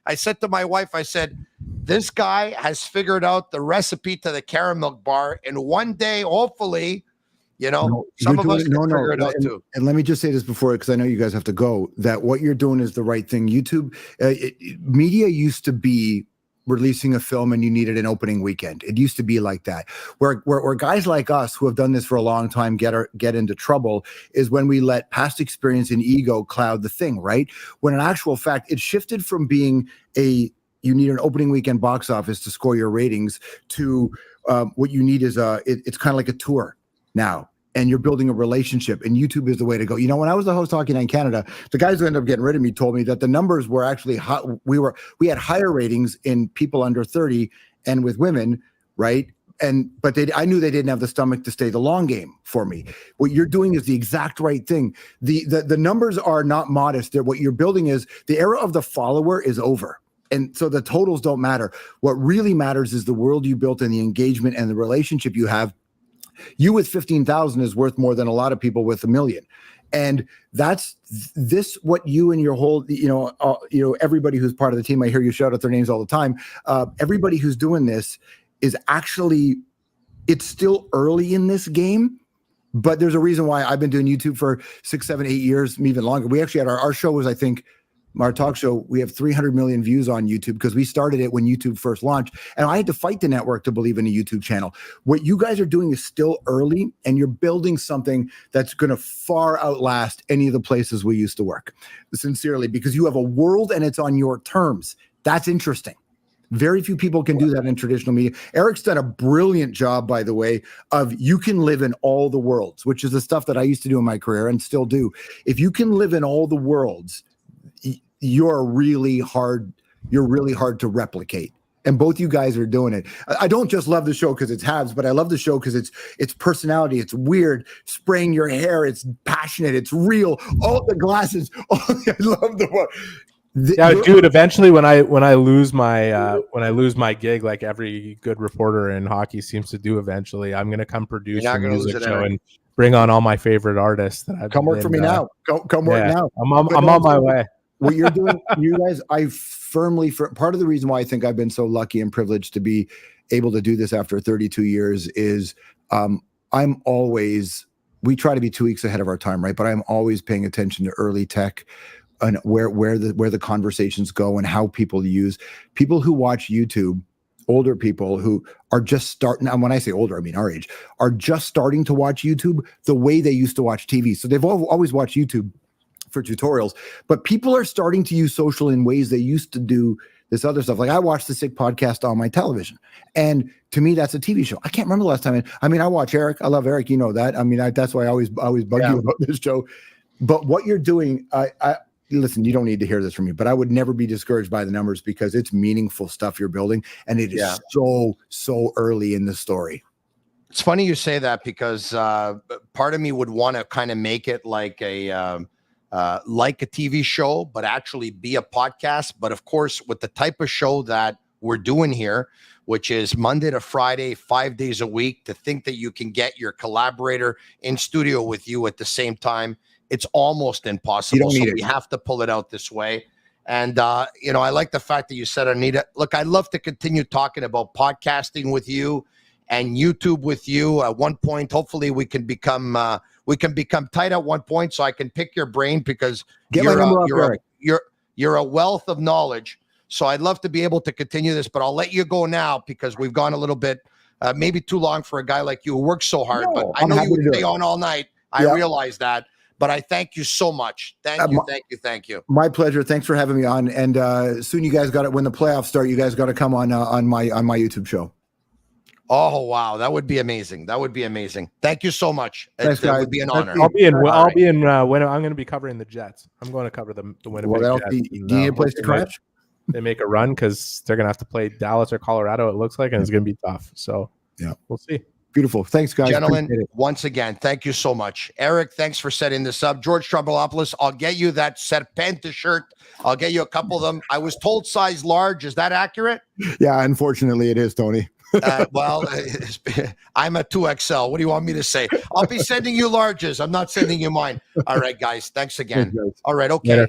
I said to my wife, I said, "This guy has figured out the recipe to the caramel bar, and one day, hopefully, some of us can figure it out too." And let me just say this before, because I know you guys have to go, that what you're doing is the right thing. YouTube, media used to be releasing a film and you needed an opening weekend. It used to be like that. Where guys like us who have done this for a long time get into trouble is when we let past experience and ego cloud the thing, right? When in actual fact, it shifted from being you need an opening weekend box office to score your ratings to what you need is it's kind of like a tour now, and you're building a relationship, and YouTube is the way to go. When I was the host of Hockey Night in Canada, the guys who ended up getting rid of me told me that the numbers were actually we had higher ratings in people under 30 and with women, right? But I knew they didn't have the stomach to stay the long game for me. What you're doing is the exact right thing. The numbers are not modest. What you're building is the era of the follower is over. And so the totals don't matter. What really matters is the world you built and the engagement and the relationship you have. You with 15,000 is worth more than a lot of people with 1 million. And that's what you and your whole, everybody who's part of the team, I hear you shout out their names all the time. Everybody who's doing this is actually, it's still early in this game, but there's a reason why I've been doing YouTube for 6, 7, 8 years, even longer. We actually had our show was, I think, our talk show, we have 300 million views on YouTube because we started it when YouTube first launched. And I had to fight the network to believe in a YouTube channel. What you guys are doing is still early, and you're building something that's going to far outlast any of the places we used to work. Sincerely, because you have a world and it's on your terms. That's interesting. Very few people can do that in traditional media. Eric's done a brilliant job, by the way, of you can live in all the worlds, which is the stuff that I used to do in my career and still do. If you can live in all the worlds, you're really hard to replicate. And both you guys are doing it. I don't just love the show because it's Habs, but I love the show because it's personality. It's weird, spraying your hair. It's passionate. It's real. All the glasses. Oh, I love the one. Yeah, dude. Eventually, when I lose my gig, like every good reporter in hockey seems to do, eventually, I'm gonna come produce a music show and bring on all my favorite artists that I've come work for me now. Come work now. I'm on my way. What you're doing, you guys, part of the reason why I think I've been so lucky and privileged to be able to do this after 32 years is we try to be 2 weeks ahead of our time, right? But I'm always paying attention to early tech and where the conversations go and how people who watch YouTube, older people who are just starting. And when I say older, I mean our age, are just starting to watch YouTube the way they used to watch TV. So they've always watched YouTube for tutorials, but people are starting to use social in ways they used to do this other stuff. Like I watched the Sick podcast on my television, and to me, that's a TV show. I can't remember the last time. I watch Eric. I love Eric. You know that. I mean, that's why I always bug you about this show. But what you're doing, listen, you don't need to hear this from me, but I would never be discouraged by the numbers because it's meaningful stuff you're building, and it is so early in the story. It's funny you say that because part of me would want to kind of make it like a TV show, but actually be a podcast. But of course, with the type of show that we're doing here, which is Monday to Friday, 5 days a week, to think that you can get your collaborator in studio with you at the same time, it's almost impossible. So we have to pull it out this way. And, I like the fact that you said, Anita, look, I'd love to continue talking about podcasting with you and YouTube with you. At one point, hopefully we can become tight at one point, so I can pick your brain because you're a wealth of knowledge. So I'd love to be able to continue this, but I'll let you go now because we've gone a little bit, maybe too long for a guy like you who works so hard. But I know you would stay on all night. I realize that. But I thank you so much. Thank you. My pleasure. Thanks for having me on. And soon you guys got it. When the playoffs start, you guys got to come on my YouTube show. Oh wow, that would be amazing. Thank you so much. Thanks, guys. It would be an honor. I'll be in. I'm going to be covering the Jets. I'm going to cover the Winnipeg Jets. Do you need a place to crash? They make a run because they're going to have to play Dallas or Colorado. It looks like, and it's going to be tough. So yeah, we'll see. Beautiful. Thanks, guys. Gentlemen, once again, thank you so much. Eric, thanks for setting this up. George Stroumboulopoulos, I'll get you that Serpente shirt. I'll get you a couple of them. I was told size large. Is that accurate? Yeah, unfortunately, it is, Tony. Well, I'm a 2XL. What do you want me to say? I'll be sending you larges. I'm not sending you mine. All right, guys. Thanks again. All right. Okay.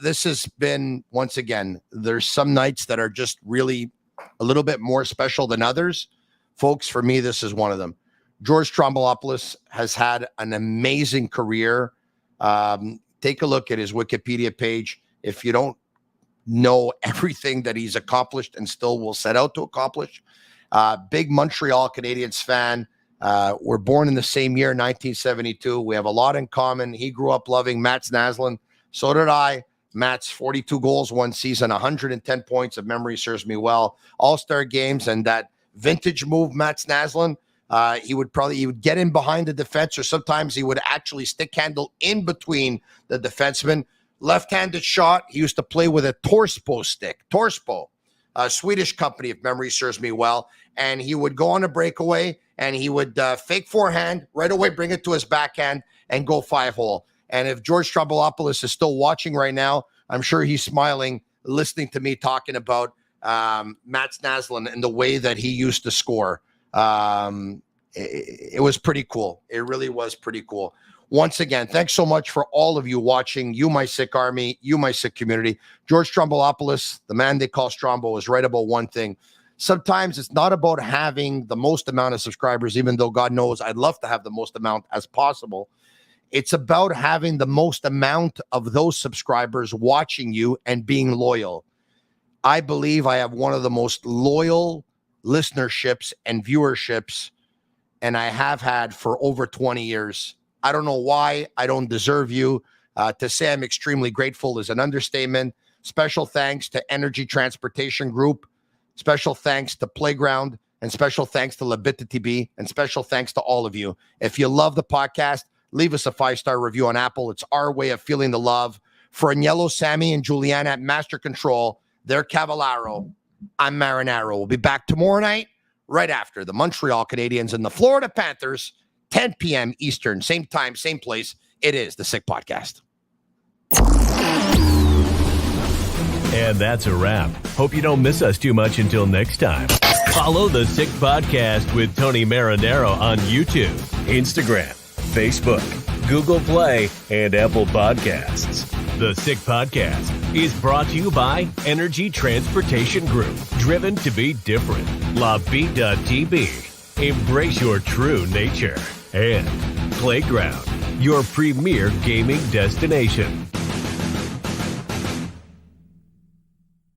This has been, once again, there's some nights that are just really a little bit more special than others. Folks, for me, this is one of them. George Stroumboulopoulos has had an amazing career. Take a look at his Wikipedia page. If you don't know everything that he's accomplished and still will set out to accomplish, big Montreal Canadiens fan. We're born in the same year, 1972. We have a lot in common. He grew up loving Mats Naslund. So did I. Mats, 42 goals one season, 110 points, if memory serves me well. All-Star games and that vintage move, Mats Naslund. He would get in behind the defense, or sometimes he would actually stick handle in between the defensemen. Left-handed shot. He used to play with a Torspo stick. Torspo, a Swedish company, if memory serves me well. And he would go on a breakaway, and he would fake forehand, right away bring it to his backhand, and go 5-hole. And if George Stroumboulopoulos is still watching right now, I'm sure he's smiling, listening to me talking about Mats Naslund and the way that he used to score. It was pretty cool. It really was pretty cool. Once again, thanks so much for all of you watching. You, my Sick Army, you, my Sick community. George Stroumboulopoulos, the man they call Strombo, is right about one thing. Sometimes it's not about having the most amount of subscribers, even though God knows I'd love to have the most amount as possible. It's about having the most amount of those subscribers watching you and being loyal. I believe I have one of the most loyal listenerships and viewerships, and I have had for over 20 years. I don't know why. I don't deserve you. To say I'm extremely grateful is an understatement. Special thanks to Energy Transportation Group. Special thanks to Playground, and special thanks to Labita TV, and special thanks to all of you. If you love the podcast, leave us a 5-star review on Apple. It's our way of feeling the love. For Agnello, Sammy, and Juliana at Master Control, they're Cavallaro. I'm Marinaro. We'll be back tomorrow night, right after the Montreal Canadiens and the Florida Panthers, 10 p.m. Eastern, same time, same place. It is the Sick Podcast. And that's a wrap. Hope you don't miss us too much until next time. Follow the Sick Podcast with Tony Marinaro on YouTube, Instagram, Facebook, Google Play, and Apple Podcasts. The Sick Podcast is brought to you by Energy Transportation Group, driven to be different. LaVie.tv, embrace your true nature. And Playground, your premier gaming destination.